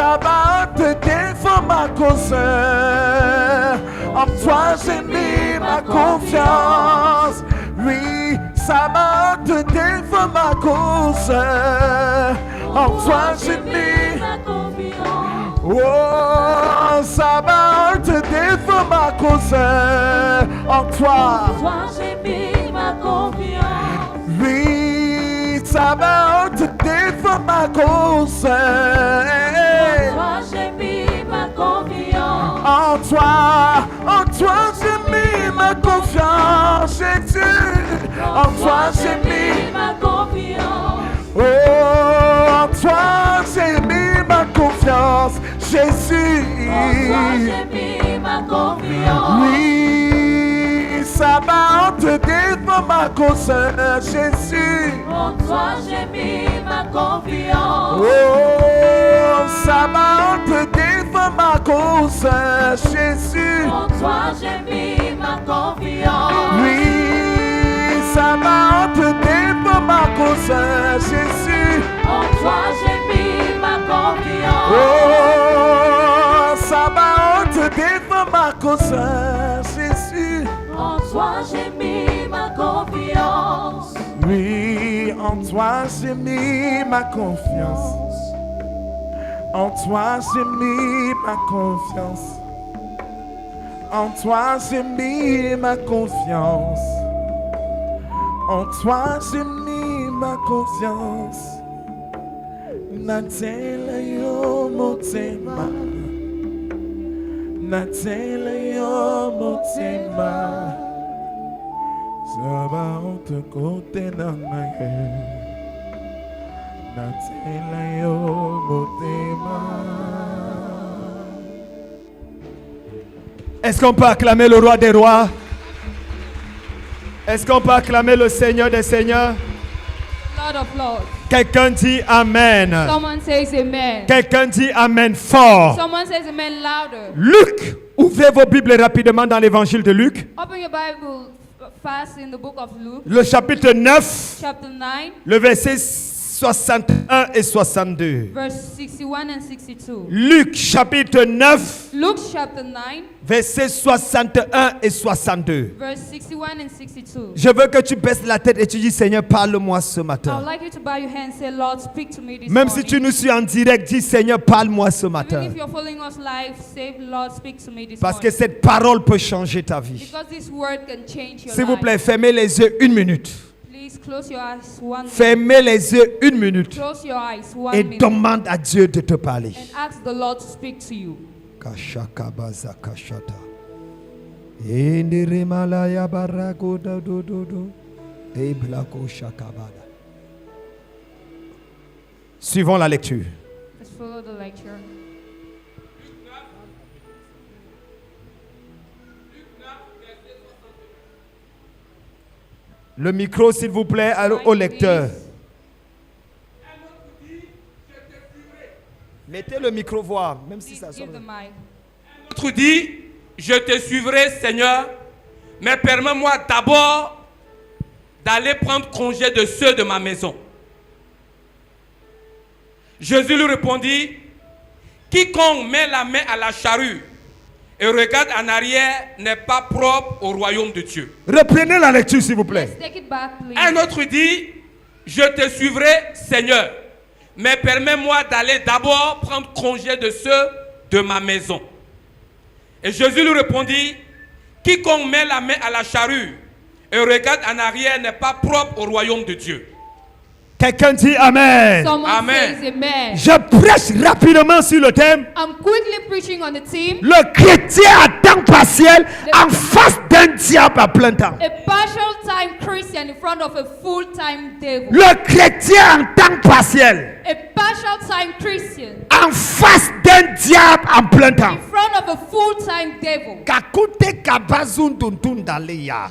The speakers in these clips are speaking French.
ça va te défendre ma cause. En toi j'ai mis ma confiance. Oui, ça va te défendre ma cause. En toi j'ai mis ma confiance. Oh, ça va te défendre ma cause. En toi j'ai mis ma confiance. Oui, ça va te défendre ma cause. J'ai mis ma confiance. En toi j'ai mis ma confiance, Jésus. En toi j'ai mis ma confiance. Oh, en toi j'ai mis ma confiance, Jésus. En toi j'ai mis ma confiance. Oui, ça va te défendre ma cause, Jésus. En toi j'ai mis ma confiance. Oh, ça va te défendre ma cause, Jésus. En toi j'ai mis ma confiance. Oui, ça va te défendre ma cause, Jésus. En toi j'ai mis ma confiance. Oh, ça va te défendre ma cause, Jésus. En toi j'ai mis ma confiance. Oui, en toi j'ai mis ma confiance. En toi j'ai mis ma confiance. En toi j'ai mis ma confiance. En toi j'ai mis ma confiance. Natela yo motema. Natela yo motema. Saba te kote nangaye. Natela yo motema. Est-ce qu'on peut acclamer le roi des rois? Est-ce qu'on peut acclamer le Seigneur des seigneurs? Lord of Lords. Quelqu'un dit Amen. Someone says amen. Quelqu'un dit Amen fort. Someone says amen louder. Luc, ouvrez vos Bibles rapidement dans l'évangile de Luc. Open your Bible fast in the book of Luke. Le chapitre 9, Chapter 9, le verset 61 et 62. verse 61 and 62. Luc, chapitre 9, Luke chapter 9, verset 61 et 62. verse 61 and 62. Je veux que tu baisses la tête et tu dis Seigneur, parle-moi ce I would matin. like you to bow your head and say, Lord, speak to me this Même si morning. tu nous suis en direct, dis Seigneur, parle-moi ce Even matin. if you're following us live, say, Lord, speak to me this Parce que morning. cette parole peut changer ta vie. Because this word can change your S'il vous life. plaît, fermez les yeux une minute. Please close your eyes one minute. Fermez les yeux une minute Close your eyes one et minute. demande à Dieu de te parler. And ask the Lord to speak to you. Kashakabaza kashata. Indiremalaya baragoda dododo. Eblako shakabada. Suivons la lecture. Let's follow the lecture. Le micro, s'il vous plaît, au lecteur. Mettez le micro voix, même si Please ça give the sonne. mic. L'autre dit, je te suivrai, Seigneur, mais permets-moi d'abord d'aller prendre congé de ceux de ma maison. Jésus lui répondit, quiconque met la main à la charrue et regarde en arrière n'est pas propre au royaume de Dieu. Reprenez la lecture, s'il vous plaît. Let's take it back, please. Un autre dit, je te suivrai, Seigneur, mais permets-moi d'aller d'abord prendre congé de ceux de ma maison. Et Jésus lui répondit, quiconque met la main à la charrue et regarde en arrière n'est pas propre au royaume de Dieu. Quelqu'un dit Amen. Someone Amen. says amen. Je prêche rapidement sur le thème. I'm quickly preaching on the theme. Le chrétien à temps partiel en face d'un diable à plein temps. A partial time Christian in front of a full-time devil. Le chrétien en temps partiel A partial time Christian en face d'un diable en plein temps. in front of a full-time devil. Kakute kabazunduntun daleya.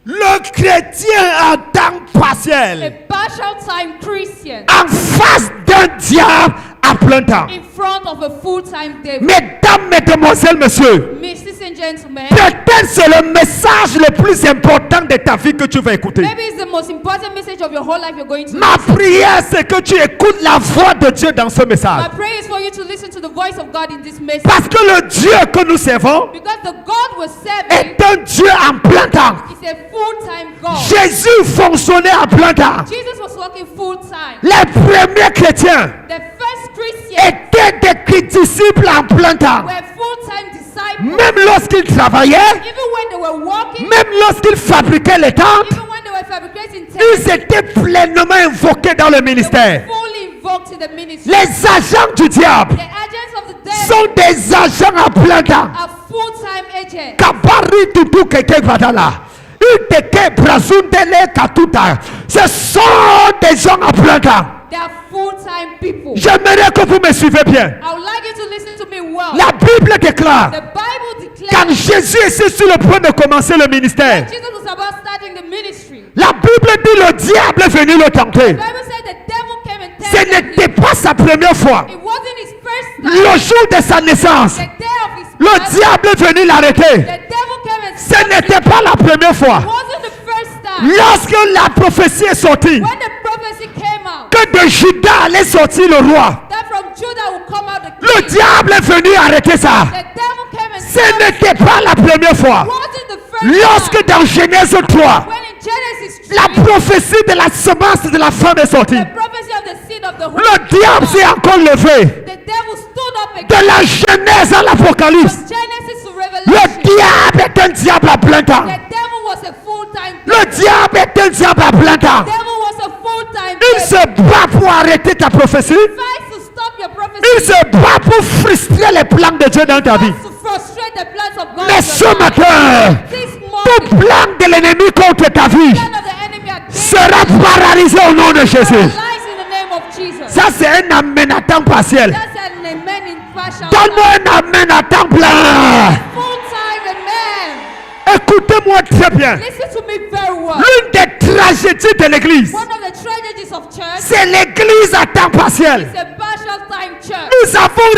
Le chrétien en temps A partiel partial time Christian en face d'un diable à plein temps. in front of a full-time devil. Mesdames, mesdemoiselles, messieurs, Mrs. and gentlemen, peut-être c'est le message le plus important de ta vie que tu vas écouter. maybe it's the most important message of your whole life you're going to Ma listen. prière, c'est que tu écoutes la voix de Dieu dans ce message. My prayer is for you to listen to the voice of God in this message. Parce que le Dieu que nous servons Because the God we're serving est un Dieu en plein temps. is a full-time God. Jésus fonctionnait en plein temps. Jesus was working full-time. Les premiers chrétiens The first Christians étaient des disciples en plein temps. were full-time disciples. Même lorsqu'ils travaillaient, Even when they were working, même lorsqu'ils fabriquaient les tentes, even when they were fabricating ils tents, étaient pleinement invoqués dans le they ministère. were fully invoked in the ministry. Les agents du diable The agents of the devil sont des agents en plein temps. are full-time agents. Kabari tutu keke badala. Uteke brazundele katuta. Ce sont des gens en plein temps. They are full-time people. J'aimerais que vous me suivez bien. I would like you to listen to me well. La Bible déclare, The Bible quand declares Jésus était sur le point de commencer le ministère, Jesus was about starting the ministry. la Bible dit le diable est venu le tenter. The Bible said the devil came and Ce tempted n'était him. pas sa première fois. It wasn't his first time. Le jour de sa naissance, The day of his le birth, diable est venu l'arrêter. the devil came and Ce stopped n'était him. pas la première fois. It wasn't the first time. Lorsque la prophétie est sortie, When the prophecy came out, que de Juda allait sortir le roi, that from Judah will come out the le king. diable est venu arrêter ça. The devil came and Ce stopped him. n'était pas la première fois. It wasn't the first Lorsque time. dans Genèse 3, When in Genesis 3, la prophétie de la semence de la femme est sortie, the prophecy of the seed of the woman, le diable s'est encore levé. the devil stood up De again. la Genèse à l'Apocalypse, From Genesis to le Revelation, diable est un diable à plein temps. the devil was a full-time Le devil. diable est un diable à plein temps. The devil was a full-time Il devil. se bat pour arrêter ta prophétie. He fights to stop your prophecy. Il se bat pour frustrer les plans de Dieu dans ta vie. Fights to frustrate the plans of God. Mais in ce your life. matin, This tout morning, plan de l'ennemi contre ta vie the plan of the enemy against sera paralysé au nom de Jésus. lies in the name of Jesus. Ça, c'est un amen à temps partiel. That's an amen in partial. Donne-moi un amen à temps plein. Full-time amen. Écoutez-moi très bien. Listen to me very well. L'une des tragédies de l'église, One of the tragedies of church c'est l'église à temps partiel. is a partial time church. Nous avons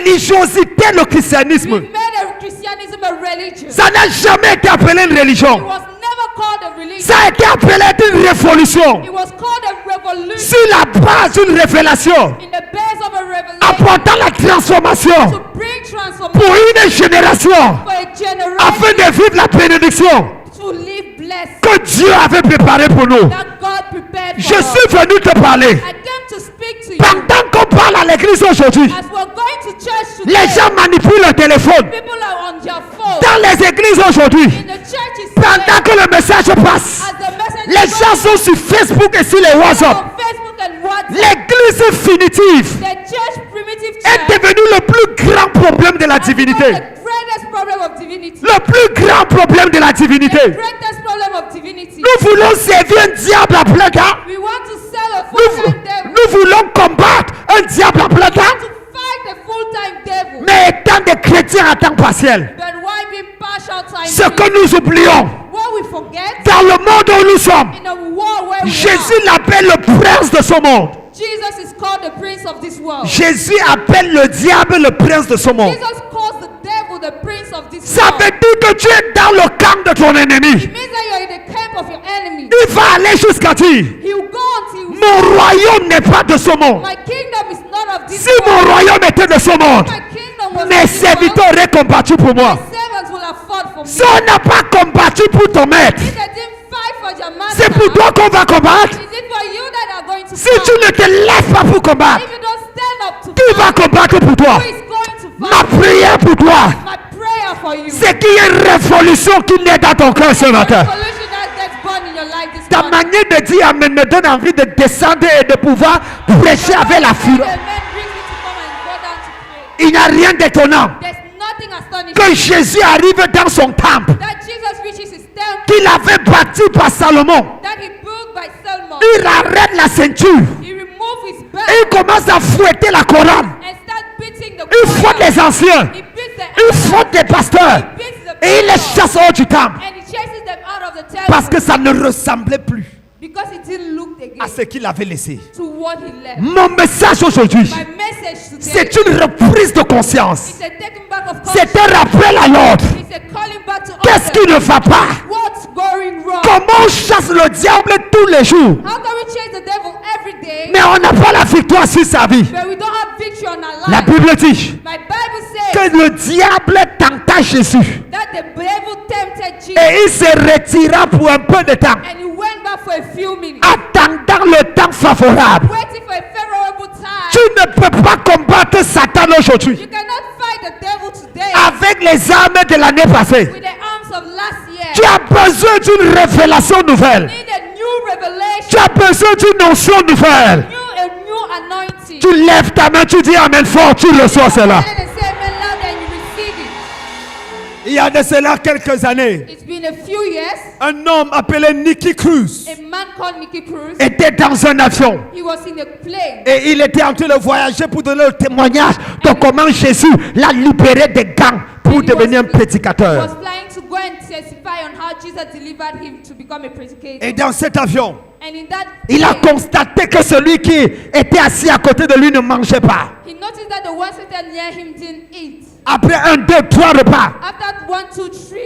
religiosité le We christianisme. made a Christianism a religion. Ça n'a jamais été appelé une It religion. was never called a religion. Ça a été appelé une révolution. It was called a revolution Sur la base d'une révélation in the base of a revelation apportant la transformation to bring transformation pour une génération for a generation afin de vivre la bénédiction to live blessed que Dieu avait préparée pour nous. that God prepared Je for us. suis venu te parler. I came to speak to you Pendant qu'on parle à l'église aujourd'hui, as we're going to church today. les gens manipulent le téléphone. People are on their phone. Dans les églises aujourd'hui, In the churches pendant today, que le message passe, as the message les gens sont sur Facebook et sur les WhatsApp. on Facebook and WhatsApp, L'église finitive the church primitive est church devenue le plus grand problème de la has become divinité. the greatest problem of divinity. Le plus grand problème de la The divinité. greatest problem of divinity. Nous voulons servir un diable à plein temps. We want to sell a Nous, full-time devil. nous voulons combattre un diable à plein We want temps, to fight a full-time devil. mais étant des chrétiens à temps partiel. But why be partial time? Ce que nous oublions, What we forget dans le monde où nous sommes, in a world where we Jésus l'appelle le prince de ce monde. are, Jesus is called the prince of this world. Jésus appelle le diable le prince de ce monde. Jesus calls the devil the prince of this Ça world. veut dire que tu es dans le camp de ton ennemi. It means that you're in the camp of your enemy. Il va aller jusqu'à dire, He will go until mon royaume n'est pas de ce monde. my kingdom is not of this Si world. mon royaume était de ce monde, My kingdom was mes of this world. serviteurs auraient combattu pour moi. My servants will have fought for me. Si on n'a pas combattu pour ton maître, If they didn't fight for your master, c'est pour toi qu'on va combattre. is it for you that are going to Si fight? tu ne te lèves pas pour combattre, If you don't stand up to qui va fight, combattre pour toi? who is going to Ma fight? prière pour toi, My prayer for you. c'est qu'il y ait une révolution qui naît dans ton cœur ce matin. Solution that gets born in your life this Ta morning. manière de dire Amen me donne envie de descendre et de pouvoir prêcher avec la fureur. Amen brings me to come and go down to pray. Il n'y a rien d'étonnant There's nothing astonishing que Jésus arrive dans son temple that Jesus reaches his temple qu'il avait bâti par Salomon. that he built by Solomon. Il arrête la ceinture. He removed his belt Et il commence à fouetter la couronne. and start beating the Il fouette choir. les anciens. He beats the Il elders. fouette les pasteurs. He beats the Et il les people. chasse hors du temple. And he chases them out of the temple Parce que ça ne ressemblait plus. Because he didn't look again à ce qu'il avait laissé. to what he left. Mon message aujourd'hui, My message today c'est une reprise de conscience. is a taking back of C'est conscience. un rappel à l'ordre. It's a calling back to Qu'est-ce order. qui ne va pas? What's going wrong? Comment on chasse le diable tous les jours, How can we chase the devil every day, mais on n'a pas la victoire sur sa vie? but we don't have victory on our La life? Bible dit My Bible says que le diable tenta Jésus that the devil tempted Jesus et il se retira pour un peu de temps, and he went back for a few minutes, attendant le temps favorable. waiting for a favorable time. Tu ne peux pas combattre Satan aujourd'hui You cannot fight the devil today avec les armes de l'année passée. with the arms of last year. Tu as besoin d'une révélation nouvelle. You need a new revelation, Tu as besoin d'une notion nouvelle. a new anointing. Tu lèves ta main, tu dis Amen fort, tu reçois cela. And then say amen loud and you receive it. Il y a de cela quelques années, It's been a few years. un homme appelé Nicky Cruz A man called Nicky Cruz, était dans un avion he was in a plane. et il était en train de voyager pour donner le témoignage de comment Jésus l'a libéré des gangs pour devenir un He prédicateur. was flying to go and testify on how Jesus delivered him to become a predicator. Et dans cet avion, And in that il a plane, constaté que celui qui était assis à côté de lui ne mangeait pas. he noticed that the one seated near him didn't eat. Après 1, 2, 3 repas, After 1, 2, 3,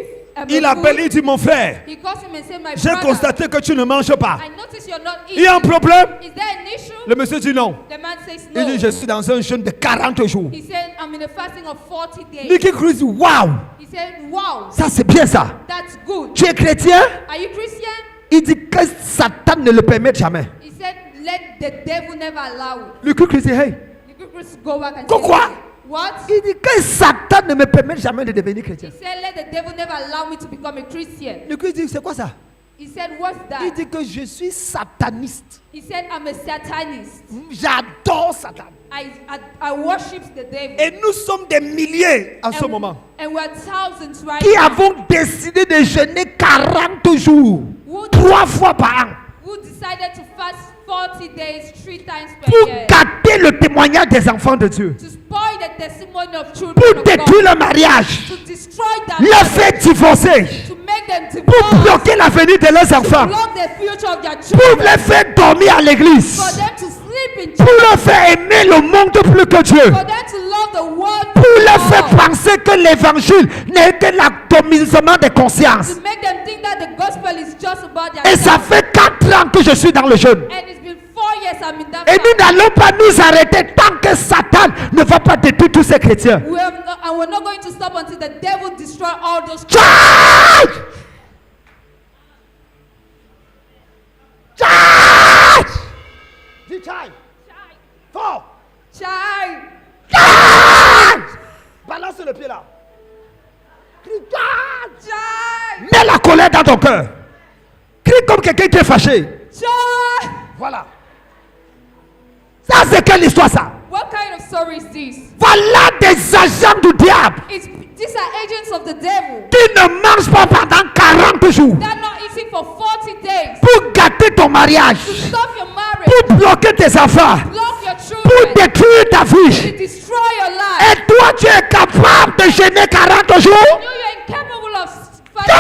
il appelle, il dit mon frère, he calls him and said, my j'ai brother, constaté que tu ne manges pas. I notice you're not Il y a un eating. problème? Is there an issue? Le monsieur dit non. The man says Il no. dit je suis dans un jeûne de 40 jours. He said, I'm in a fasting of 40 days. Nicky Cruz dit waouh, He said, wow, ça c'est bien ça. that's good. Tu es chrétien? Are you Christian? Il dit que Satan ne le permet jamais. He said, let the devil never allow it. Nicky Cruz dit hey, You could just go back and Quoi? say, what? il dit que Satan ne me permet jamais de devenir chrétien. He said, let the devil never allow me to become a Christian. Nicky Cruz dit c'est quoi ça? He said, what's Il that? dit que je suis sataniste. He said, I'm a satanist. J'adore Satan. I worship the devil. Et nous sommes des milliers en ce moment And we're thousands right qui now avons décidé de jeûner 40 jours, 3 fois par an, who decided to fast 40 days, 3 times per pour year, gâter le témoignage des enfants de Dieu, to spoil the testimony of children pour of détruire God, le mariage, to destroy them, les faire divorcer, to make them pour divorce, bloquer l'avenir de leurs enfants, block the future of their pour children, les faire dormir à l'église, for them to sleep in pour church, leur faire aimer le monde plus que Dieu, for them to love the world pour leur more, faire penser que l'évangile n'est que l'atomisement des consciences. to make them think that the gospel is just about their Et ça self. fait 4 ans que je suis dans le jeûne. And it's been 4 years I'm in that Et nous fast. n'allons pas nous arrêter tant que Satan ne va pas détruire tous ces chrétiens. And we're not going to stop until the devil destroy all those Charge! Charge! Dis charge! Fort! child. Charge! Balance le pied là. Crie charge! Child. Mets la colère dans ton cœur. Crie comme quelqu'un qui est fâché. Child. Voilà. Ça c'est quelle histoire ça? What kind of story is this? Voilà des agents du diable These are agents of the devil. qui ne mangent pas pendant 40 jours They're not eating for 40 days. pour gâter ton mariage, To stop your marriage. pour bloquer tes enfants, Block your pour children. détruire ta To vie. destroy your life. Et toi, tu es capable de jeûner 40 jours? You're incapable of fighting.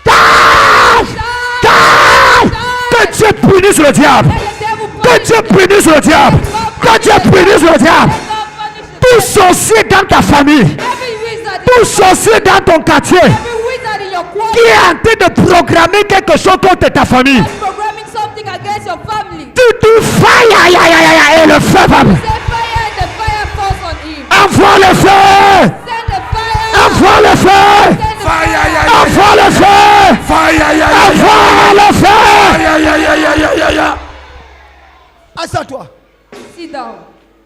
Charge! Charge! Charge! Que Dieu punisse le diable. Let the devil Que punish Dieu you. punisse le diable. Que Dieu punisse le diable. Let God punish the Tout devil. sorcier dans ta famille, Every wizard in tout sorcier dans ton quartier every wizard in your qui quarter est en train de programmer quelque chose contre ta famille. is programming something against your family. Tu fire, aïe, aïe, aïe, aïe, et le feu va. Say fire and the fire falls on him. Envoie le feu. Send the fire. Envoie le feu. Send the fire. Envoie le feu. Envoie le feu. Assis-toi. Sit down.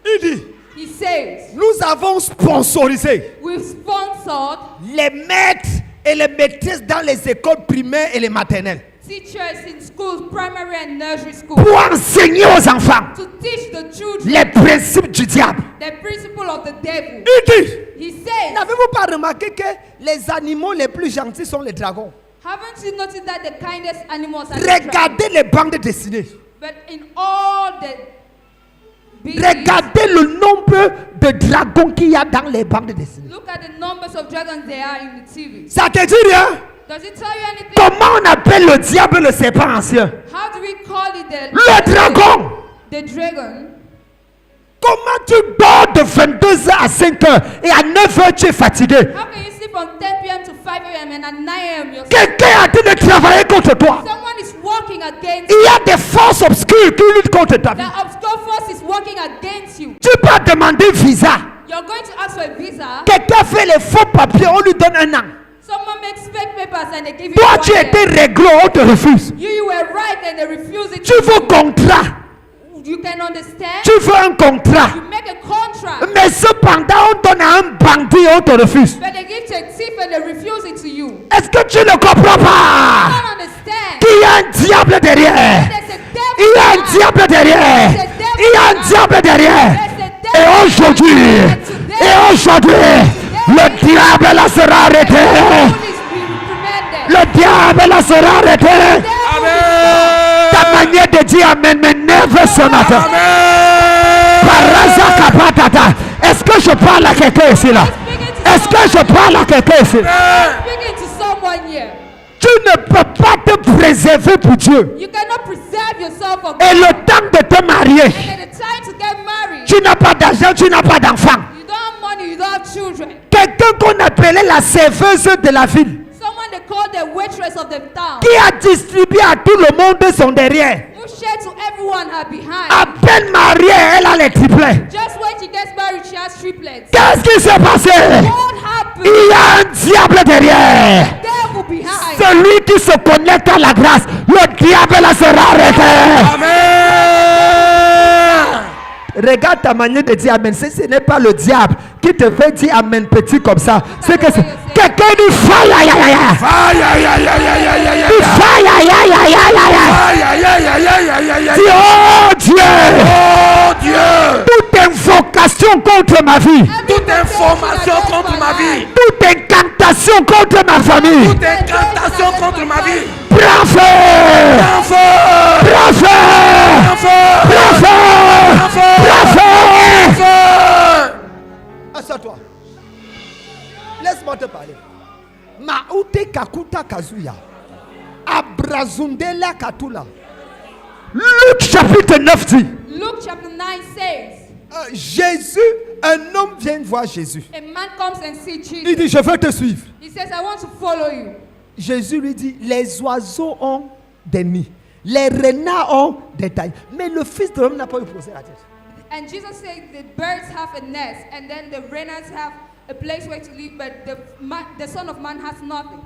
Il dit, He says, nous avons sponsorisé we've sponsored les maîtres et les maîtresses dans les écoles primaires et les maternelles teachers in schools, primary and nursery schools, pour enseigner aux enfants to teach the children les principes du diable. the principle of the devil. Il dit, He says, n'avez-vous pas remarqué que les animaux les plus gentils sont les dragons? haven't you noticed that the kindest animals are the dragons? Regardez les bandes dessinées. But in all the beasts, Regardez le nombre de dragons qu'il y a dans les bandes dessinées. look at the numbers of dragons there are in the TV. Ça te dit rien? Does it tell you anything? Comment on appelle le diable le serpent ancien? How do we call it Le dragon. the dragon? Comment tu dors de 22h à 5h et à 9h tu es fatigué? How can you sleep from 10 p.m. to 5 a.m. and at 9 a.m. you're Quelqu'un est en train de travailler contre toi. Someone is working against Il y a des forces obscures qui luttent contre ta vie. The obscure force is working against you. Tu peux demander visa. You're going to ask for a visa. Quelqu'un fait les faux papiers, on lui donne 1 an. Someone makes fake papers and they give you Toi, 1 tu year. étais réglo, on te refuse. You were right and they refuse it. Tu veux contrat. You can understand. Tu veux un contrat. You make a contract. Mais cependant, on donne à un bandit, on te refuse. But they give to a thief and they refuse it to you. Est-ce que tu ne comprends You pas don't understand. qu'il y a un diable derrière? There's a devil. Il y a un behind. diable derrière. Il y a un diable derrière. Et aujourd'hui, le diable là sera arrêté. Devil is being reprimanded. Le diable là sera arrêté. Ta manière de dire amen m'énerve ce matin. Paraza kapatata. Est-ce que je parle à quelqu'un ici là? Est-ce que je parle à quelqu'un ici? I'm speaking to someone here. Tu ne peux pas te préserver pour Dieu. You cannot preserve yourself for God. Et le temps de te marier, And then the time to get married. tu n'as pas d'argent, tu n'as pas d'enfant. You don't have money, you don't have children. Quelqu'un qu'on appelait la serveuse de la ville, Someone they call the waitress of the town. qui a distribué à tout le monde son derrière. Who shared to everyone her behind. À peine mariée, elle a les triplets. Just when she gets married, she has triplets. Qu'est-ce qui s'est passé? What happened? Il y a un diable derrière. Devil behind. Celui qui se connecte à la grâce, le diable là sera arrêté. Regarde ta manière de dire amen. Ce n'est pas le diable qui te fait dire amen petit comme ça. C'est que quelqu'un dit fire, aïe, aïe, aïe. Fire, aïe, aïe, aïe, aïe. Dis oh Dieu. Toute invocation contre ma vie. Toute information contre ma vie. Toute incantation contre ma famille. Toute incantation contre ma vie. Prends feu. Prends feu. Prends feu. Prends feu. Prends feu. Prends feu. Prends feu. Prends feu. Assois-toi. Laisse-moi te parler. Maoute kakuta kazuya. Abrazundela katula. Luc chapitre 9 dit. Luke chapter 9 says, Jésus, un homme vient voir Jésus. a man comes and sees Il Jesus. dit, je veux te suivre. He says, I want to follow you. Jésus lui dit, les oiseaux ont des nids. Les renards ont des tailles. Mais le Fils de l'homme n'a pas eu poser la tête. And Jesus said the birds have a nest, and then the rainers have a place where to live, but the Son of Man has nothing.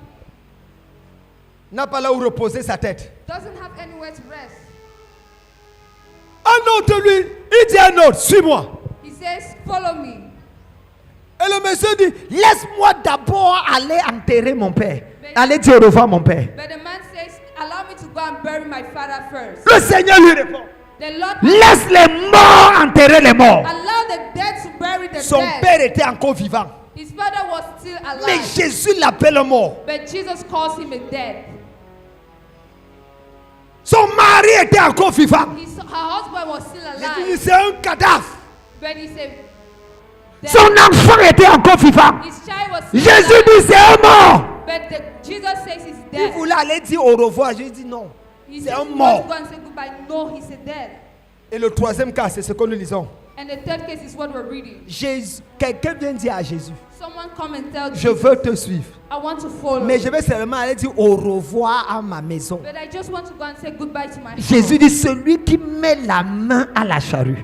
N'a pas là où reposer sa tête. Doesn't have anywhere to rest. Un autre lui, il dit à un autre, suis-moi. He says, follow me. Et le monsieur dit, laisse-moi d'abord aller enterrer mon père. Allez dire au revoir mon père. But the man says, allow me to go and bury my father first. Le Seigneur lui répond, The Lord laisse les morts enterrer les morts. allow the dead to bury the Son dead. père était encore vivant. His father was still Mais alive. Jésus l'appelle mort. But Jesus calls him a dead. Son mari était encore vivant. Her husband was still Il dit, alive. c'est un cadavre. But he said, dead. Son enfant était encore vivant. His child was still Jésus alive. dit, c'est un mort. But Jesus says he's Il dead. voulait aller dire au revoir. Jésus dit non. He C'est says un he wants mort. to go and say goodbye. No, he's a dead. Et le troisième cas, c'est ce que nous lisons. And the third case is what we're reading. Quelqu'un vient dire à Jésus, Someone come and tell je Jesus, veux te suivre. I want to follow. Mais je vais seulement aller dire au revoir à ma maison. But I just want to go and say goodbye to my Jésus house. dit, celui qui met la main à la charrue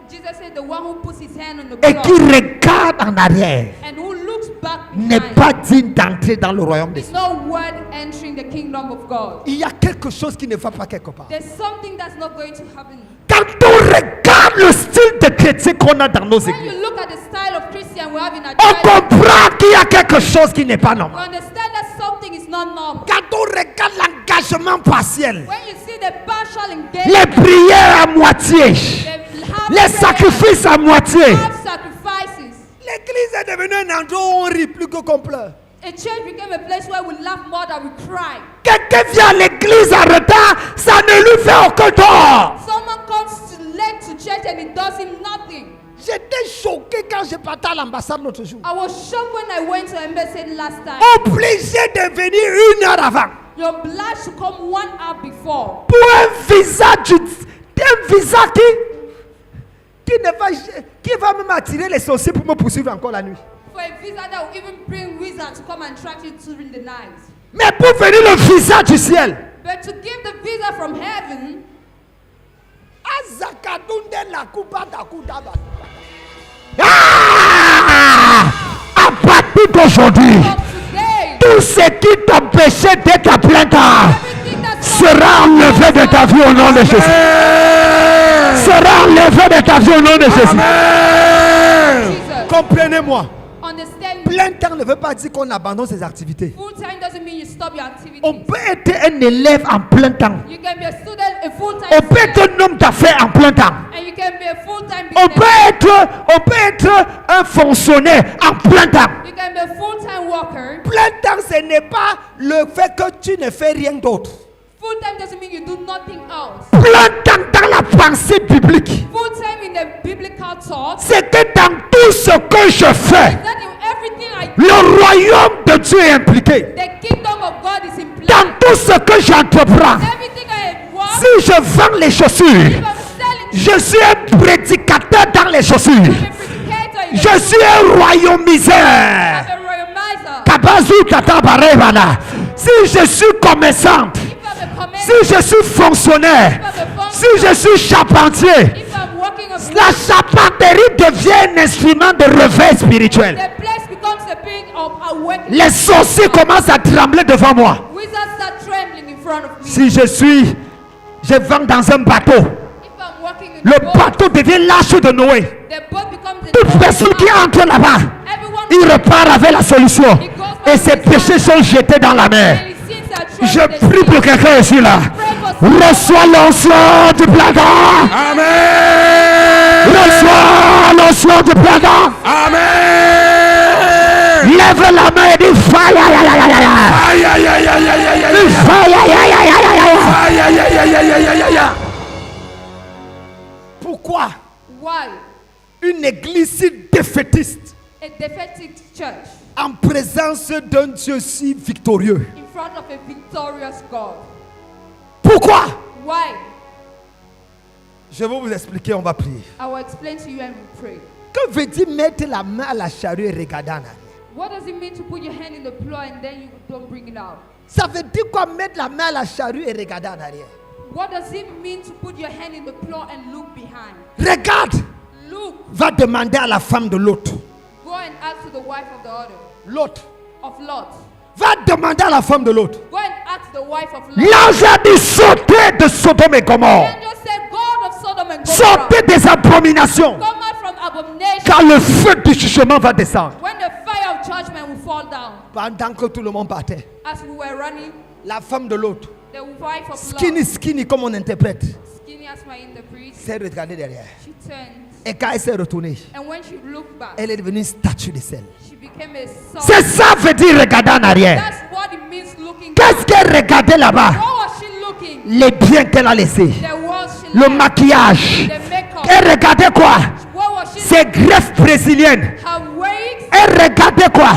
Jesus said the one who puts his hand on the et cross qui regarde en arrière and who looks back n'est behind pas digne d'entrer dans le royaume des is cieux. not worth entering the kingdom of God. Il y a quelque chose qui ne va pas quelque part. There's something that's not going to happen. Quand on regarde le style de chrétien qu'on a dans nos When églises, you look at the style of Christian we have in our on church, comprend qu'il y a quelque chose qui n'est pas you normal. understand that something is not normal. Quand on regarde l'engagement partiel, When you see the partial les engagement, prières à moitié, the half les prayer, sacrifices à moitié, half sacrifices, l'église est devenue un endroit où on rit plus que qu'on pleure. a church became a place where we laugh more than we cry. Quelqu'un vient à l'église en retard, ça ne lui fait aucun tort. Someone comes late to church and it does him nothing. J'étais choqué quand je partais à l'ambassade l'autre jour. I was shocked when I went to embassy last time. Obligé de venir 1 heure avant. You're obliged to come 1 hour before. Pour un visa, un visa qui va même attirer les sorciers pour me poursuivre encore la nuit. For a visa that will even bring wizards to come and track you during the night. Mais pour venir le visa du ciel. But to give the visa from heaven, À partir d'aujourd'hui, from today, tout ce qui t'empêchait d'être à plein temps everything that's sera enlevé de ta vie au nom de Jésus. Sera enlevé de ta vie au nom de Jésus. Jesus. Comprenez-moi. Understand, Plein temps ne veut pas dire qu'on abandonne ses activités. full time doesn't mean you stop your activities. On peut être un élève en plein temps. You can be a student, a full-time On peut student, être un homme d'affaires en plein temps. and you can be a full-time On business. peut être un fonctionnaire en plein temps. You can be a full-time worker. Plein temps, ce n'est pas le fait que tu ne fais rien d'autre. Full-time doesn't mean you do nothing else. Plein temps dans la pensée biblique, Full-time in the biblical thought, c'est que dans tout ce que je fais, that in everything I do, le royaume de Dieu est impliqué. the kingdom of God is in place. Dans tout ce que j'entreprends, Everything I work, si je vends les chaussures, if I'm selling, je suis un prédicateur dans les chaussures. I'm a predicator in Je suis un royaumiseur. I'm a royalizer. Kabazu Tata Barevana. Si je suis commerçante, If I'm a commander, si je suis fonctionnaire, if I'm a si je suis charpentier, if I'm working on la charpenterie devient un instrument de revers spirituel. the place becomes a bit of awakening. Les sorciers commencent à trembler devant moi. Wizards start trembling in front of me. Si je vends dans un bateau, If I'm working in le the boat, bateau devient l'arche de Noé. the boat becomes a Toute personne qui entre là-bas, everyone il repart avec la solution. Et ses péchés sont jetés dans la mer. and his sins are Je thrown in the prie sea. pour quelqu'un ici là. Pray for Reçois l'onction du plein temps. Amen. Reçois l'onction du plein temps. Amen. Lève la main et dis fire. Aïe, aïe, aïe, aïe, aïe, aïe, aïe, aïe. Fire. Aïe, aïe, aïe, aïe, aïe, aïe, aïe, aïe. Pourquoi why une église si défaitiste a defeated church en présence d'un Dieu si victorieux? in front of a victorious God? Pourquoi? Why? Je vais vous expliquer, on va prier. I will explain to you and we pray. Que veut dire mettre la main à la charrue et regarder en arrière? What does it mean to put your hand in the plow and then you don't bring it out? Ça veut dire quoi mettre la main à la charrue et regarder en arrière? What does it mean to put your hand in the plow and look behind? Regarde, Look, va demander à la femme de l'autre. go and ask to the wife of the other, L'autre. of Lot. Va demander à la femme de l'autre. Go and ask the wife of Lot. L'ange a dit sortez de Sodome et Gomorrhe. And just said, God of Sodom and Gomorrah, Sortez des abominations. come out from abomination. Car le feu du jugement va descendre. When the fire of judgment will fall down. Pendant que tout le monde partait, As we were running, la femme de l'autre, the wife of skinny comme on interprète, Lot, skinny as my interpret, s'est regardée derrière. she turned. Et quand elle s'est retournée, And when she looked back, elle est devenue une statue de sel. she became a soul. C'est ça veut dire regarder en arrière. That's what it means looking Qu'est-ce back. qu'elle regardait là-bas? What was she looking? Les biens qu'elle a laissés. The walls she Le left, maquillage. the makeup. Elle regardait quoi? What was she Ses greffes brésiliennes. Her wigs, Elle regardait quoi?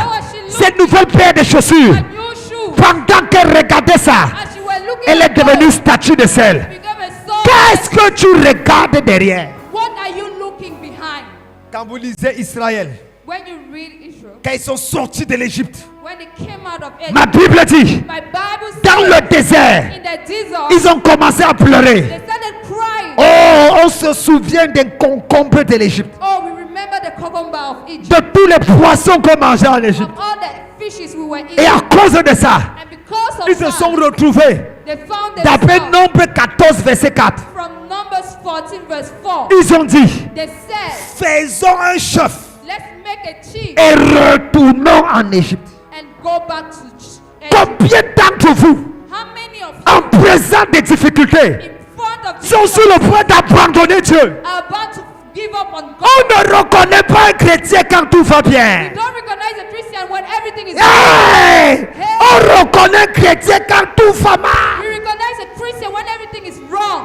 Ses nouvelles paires de chaussures. her new shoes. Pendant qu'elle regardait ça, As you were looking elle at est devenue those, statue de sel. she became a soul. Qu'est-ce que tu regardes derrière? What are you looking behind? Quand vous lisez Israël, When you read Israel, quand ils sont sortis de l'Égypte, when they came out of Egypt, ma Bible dit, my Bible dans says, le désert, in the desert, ils ont commencé à pleurer. they started crying. Oh, on se souvient des concombres de l'Égypte, Oh, we remember the cucumber of Egypt, de tous les poissons qu'on mangeait en Égypte. of all the fishes we were Et eating. à cause de ça, And because of ils se that, sont retrouvés. they found D'après themselves Nombre 14, verset 4, from Numbers 14 verse 4. ils ont dit, They said, faisons un chef let's make a chief et retournons en Égypte. and go back to Egypt. Combien d'entre vous, How many of en you présence des difficultés, in front of sont Jesus sur le point d'abandonner Dieu? are about to give up on God? On ne reconnaît pas un chrétien quand tout va We bien. don't recognize a Christian when everything is Hey! On reconnaît un chrétien quand tout va mal. We recognize a Christian when everything is wrong.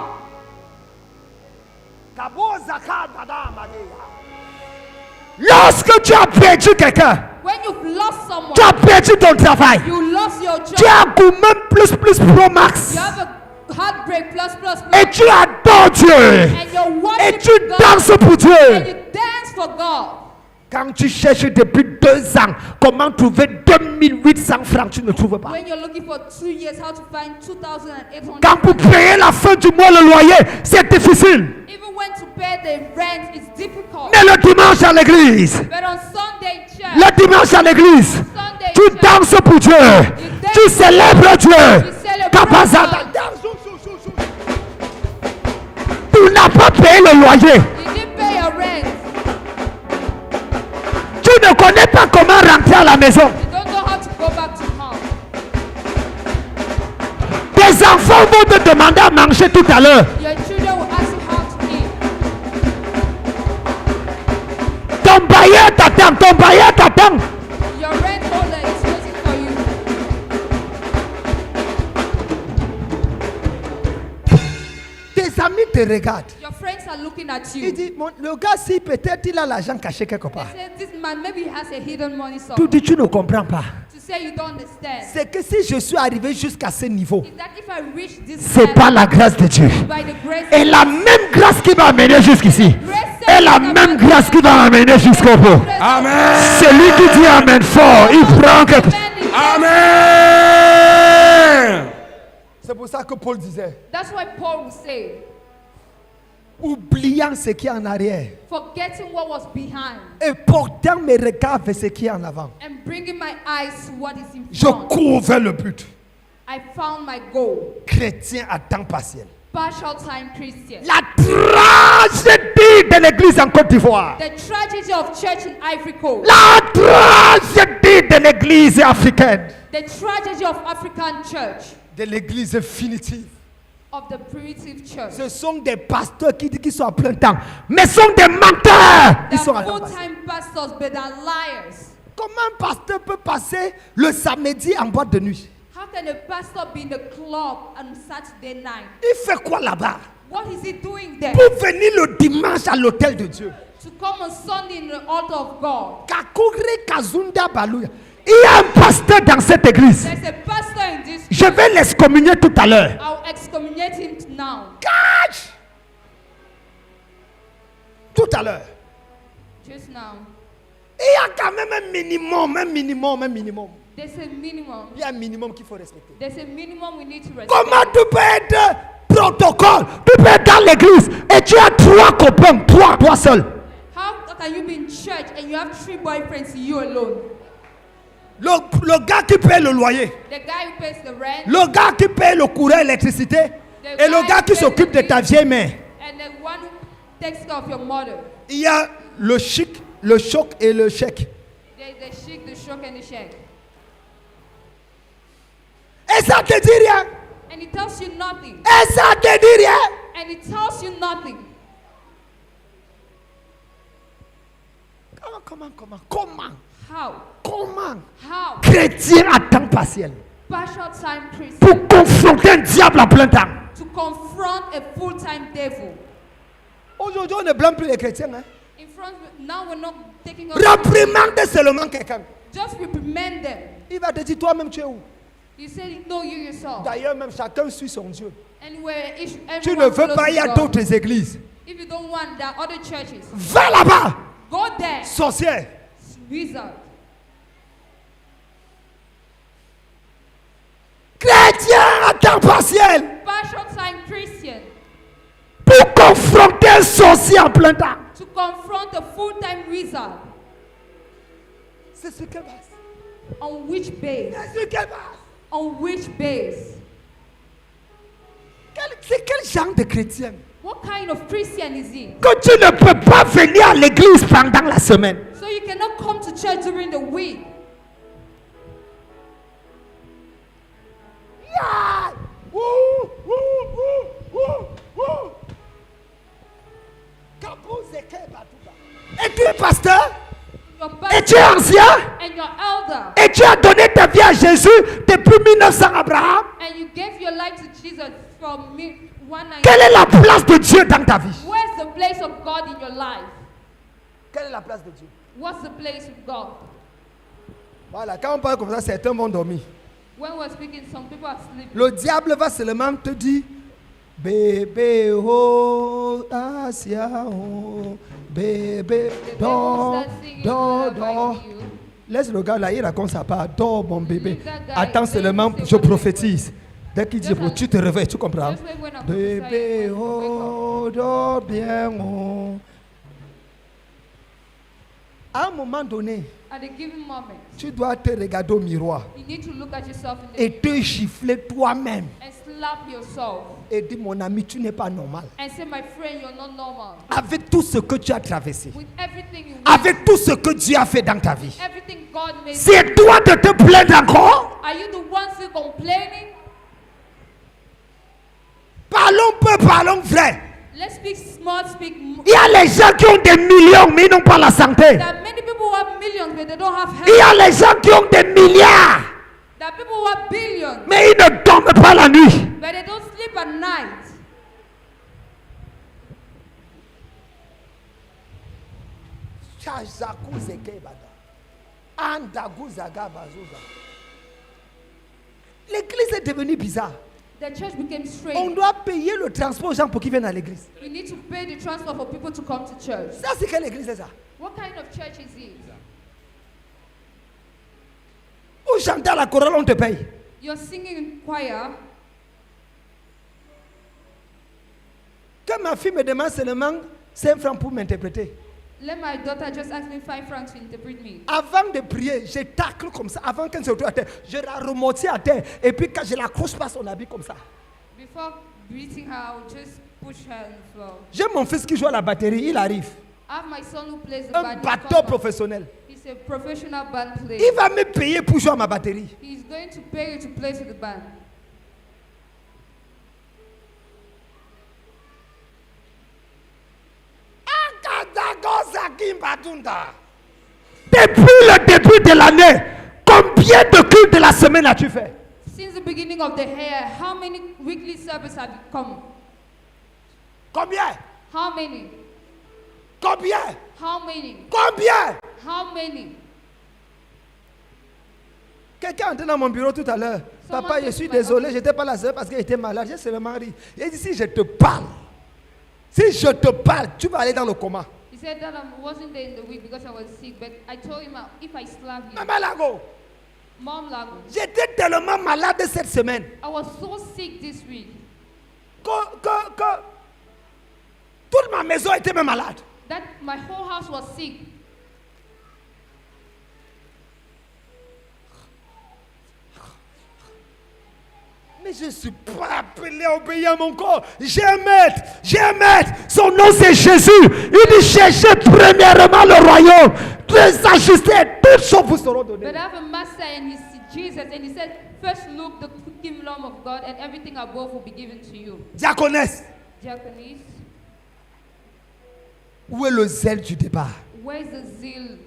Lorsque tu as perdu quelqu'un, When you've lost someone, tu as perdu ton travail, you lost your tu job, as un coup même plus pro max, you have a heartbreak plus. et tu adores Dieu, And you're et tu worshiping God. danses pour And Dieu. you dance for God. Quand tu cherches depuis 2 ans comment trouver 2800 francs, tu ne trouves pas. When you're looking for 2 years, how to find 2,800. Quand pour payer la fin du mois, le loyer, c'est difficile. Even when to pay the rent is difficult. Mais le dimanche à l'église, But on Sunday church, le dimanche à l'église, Sunday tu church, danses pour Dieu, tu célèbres Dieu. celebrate Kapazata. God. Tu n'as pas payé le loyer. You didn't pay your rent. Tu ne connais pas comment rentrer à la maison. You don't know how to go back to home. Tes enfants vont te demander à manger tout à l'heure. Your children will ask you how to eat. Ton bailleur t'attend, ton bailleur t'attend. Your rent holder is waiting for you. Tes amis te regardent. Your friends are looking at you. Il dit, le gars, si peut-être il a l'argent caché quelque part. They say, this man, maybe he has a hidden money Tu somewhere. dis, tu ne comprends pas. To say you don't understand. C'est que si je suis arrivé jusqu'à ce niveau, Is that if I reach this c'est level pas la grâce de Dieu. by the grace Et la même grâce qui m'a amené jusqu'ici, et la même grâce qui va m'amener jusqu'au bout. Amen. Celui qui dit Amen fort, il prend quelque chose. Amen. C'est pour ça que Paul disait, That's why Paul would say, oubliant ce qui est en arrière forgetting what was behind et portant mes regards vers ce qui est en avant, and bringing my eyes to what is in je front, cours vers le but. I found my goal. Chrétien à temps partiel. Partial time Christian. La tragédie de l'église en Côte d'Ivoire. The tragedy of church in Ivory Coast. La tragédie de l'église africaine. The tragedy of African church, De l'église finitive. of the primitive church. Ce sont des pasteurs qui disent qu'ils sont à plein temps, mais sont des menteurs. Ils They're sont à temps partiel. full-time pastors, but they're liars. Comment un pasteur peut passer le samedi en boîte de nuit? How can a pastor be in the club on Saturday night? Il fait quoi là-bas? What is he doing there? Pour venir le dimanche à l'hôtel de Dieu. To come on Sunday in the altar of God. Kakure Kazunda Balouya. Il y a un pasteur dans cette église. There's a pastor in this Je vais l'excommunier tout à l'heure. I'll excommunicate him now. Catch! Tout à l'heure. Just now. Il y a quand même un minimum. There's a minimum. Il y a un minimum qu'il faut respecter. There's a minimum we need to respect. Comment tu peux être protocole? Tu peux être dans l'église et tu as 3 copains, toi seul. How can you be in church and you have 3 boyfriends, you alone? Le gars qui paye le loyer, The guy who pays the rent le gars qui paye le courant, l'électricité, et le gars qui s'occupe de ta vieille mère. and the one who takes care of your mother. Il y a le chic, le choc et le chèque. There's the chic, the shock, and the shake. Et ça te dit rien. And it tells you nothing. Et ça te dit rien. And it tells you nothing. Comment? How? Chrétien à temps partiel. partial time Christian pour confronter un diable à plein temps. to confront a full-time devil. Aujourd'hui, on ne blâme plus les chrétiens. Hein? In front, now we're not taking up. Reprimande seulement quelqu'un. Just reprimand them. Il va te dire, toi-même, tu es où? You say, no, you yourself. D'ailleurs, même chacun suit son Dieu. Anywhere, Tu ne everyone veux follows pas, il y a God. d'autres églises. If you don't want, there are other churches. Va là-bas, Go there. sorcière. Wizard. Chrétien à temps partiel. Partial time Christian Pour confronter un sorcier en plein temps. to confront a full-time wizard. C'est ce qu'elle passe. On which base? C'est ce qu'elle passe. On which base? C'est quel genre de chrétien? What kind of Christian is he? Que tu ne peux pas venir à l'église pendant la semaine. So you cannot come to church during the week. Yeah. Woo, woo, woo, woo, woo. Et tu es pasteur? Your Et tu pastor es ancien? and your elder, Et tu as donné ta vie à Jésus depuis 1900 Abraham? and you gave your life to Jesus from 190. Quelle est la place de Dieu dans ta vie? Where's the place of God in your life? Quelle est la place de Dieu? What's the place of God? Voilà, quand on parle comme ça, certains vont dormir. When we're speaking, some people are sleeping. Le diable va seulement te dire bébé oh Asia oh bébé The devil dors starts singing dors lullaby dors. to you. Laisse le gars là, il raconte sa part. Dors mon bébé. Leave that guy. Attends Let seulement, him say je what he prophétise. Dès qu'il dit Just oh, tu te réveilles, tu comprends? Just wait when I'm prophesying, Bébé when you oh dors bien oh. À un moment donné, At a given moment, tu dois te regarder au miroir you need to look at yourself in the et te gifler toi-même and slap yourself et dire mon ami, tu n'es pas normal. and say, my friend, you're not normal. Avec tout ce que tu as traversé, With everything you avec tout ce que Dieu a fait dans ta vie, everything God made. c'est toi de te plaindre encore? Are you the one still complaining? Parlons peu, parlons vrai. Let's speak smart, speak. Il y a les gens qui ont des millions mais ils n'ont pas la santé. There are many people who have millions but they don't have Il y health. a les gens qui ont des milliards There are people who have billions mais ils ne dorment pas la nuit. but they don't sleep at night. L'église est devenue bizarre. The church became On strange. doit payer le transport aux gens pour qu'ils viennent à l'église. You need to pay the transport for people to come to church. Ça, c'est quelle église est ça? What kind of church is it? Où chanter à la chorale, on te paye. You're singing in choir. Quand ma fille me demande seulement 5 francs pour m'interpréter, Let my daughter just ask me 5 francs to interpret me. avant de prier, je tacle comme ça. Avant qu'elle se retrouve à terre, je la remonte à terre. Et puis quand je l'accroche pas son habit comme ça. Before greeting her, I will just push her on the floor. J'ai mon fils qui joue à la batterie, il arrive. I have my son who plays the Un band. batteur professionnel. He's a professional band player. Il va me payer pour jouer à ma batterie. He's going to pay you to play to the band. Depuis le début de l'année, combien de cultes de la semaine as-tu fait? Since the beginning of the year, how many weekly services have you come? Combien? How many? Combien? How many? Combien? How many? Quelqu'un est entré dans mon bureau tout à l'heure. Papa, je suis désolé, je n'étais pas là parce qu'il était malade. J'ai seulement ri. Il dit, si je te parle, tu vas aller dans le coma. He said that I wasn't there in the week because I was sick, but I told him if I slap him, Maman Lago, Mom Lago, j'étais tellement malade cette semaine I was so sick this week que toute ma maison était même malade. that my whole house was sick. Mais je ne suis pas appelé à obéir à mon corps. J'ai un maître. Son nom c'est Jésus. Il dit cherchez premièrement le royaume. Très ajusté, toutes choses vous seront données. But I have a master and he's Jesus, and he said, first look the kingdom of God and everything above will be given to you. Diaconesse, Diaconese, où est le zèle du départ? where's the zeal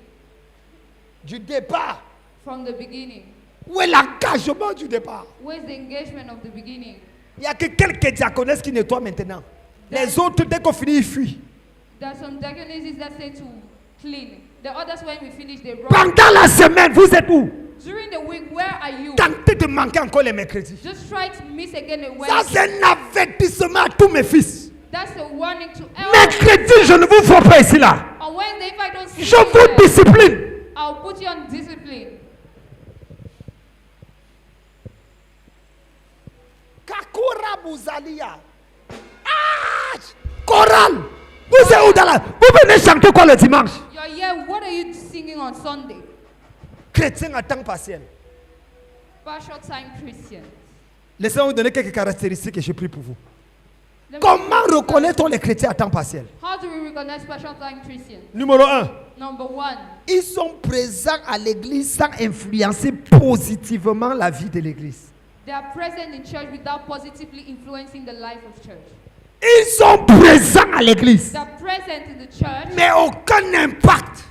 Du départ. from the beginning? Où est l'engagement du départ? Where's the engagement of the beginning? Il n'y a que quelques diaconesses qui nettoient maintenant. Les autres, dès qu'on finit, ils fuient. There are some diaconesses that say to clean. The others, when we finish, they run. Pendant la semaine, vous êtes où? During the week, where are you? Tentez de manquer encore les mercredis. Just try to miss again a Ça, Wednesday. c'est un avertissement à tous mes fils. That's a warning to everyone. Mercredi, je ne vous vois pas ici là. On Wednesday, if I don't see Je you vous there, discipline. I'll put you on discipline. Kakura Bouzalia. Ah! Chorale. Vous êtes où dans la... Vous venez chanter quoi le dimanche? You're here, what are you singing on Sunday? Chrétien à temps partiel. Partial time Christians. Laissez-moi vous donner quelques caractéristiques et je prie pour vous. Let me- Comment reconnaît-on les chrétiens à temps partiel? How do we recognize partial time Christians? Numéro 1. Number one, Ils sont présents à l'église sans influencer positivement la vie de l'église. they are present in church without positively influencing the life of church. Ils sont présents à l'église, They are present in the church, mais aucun impact.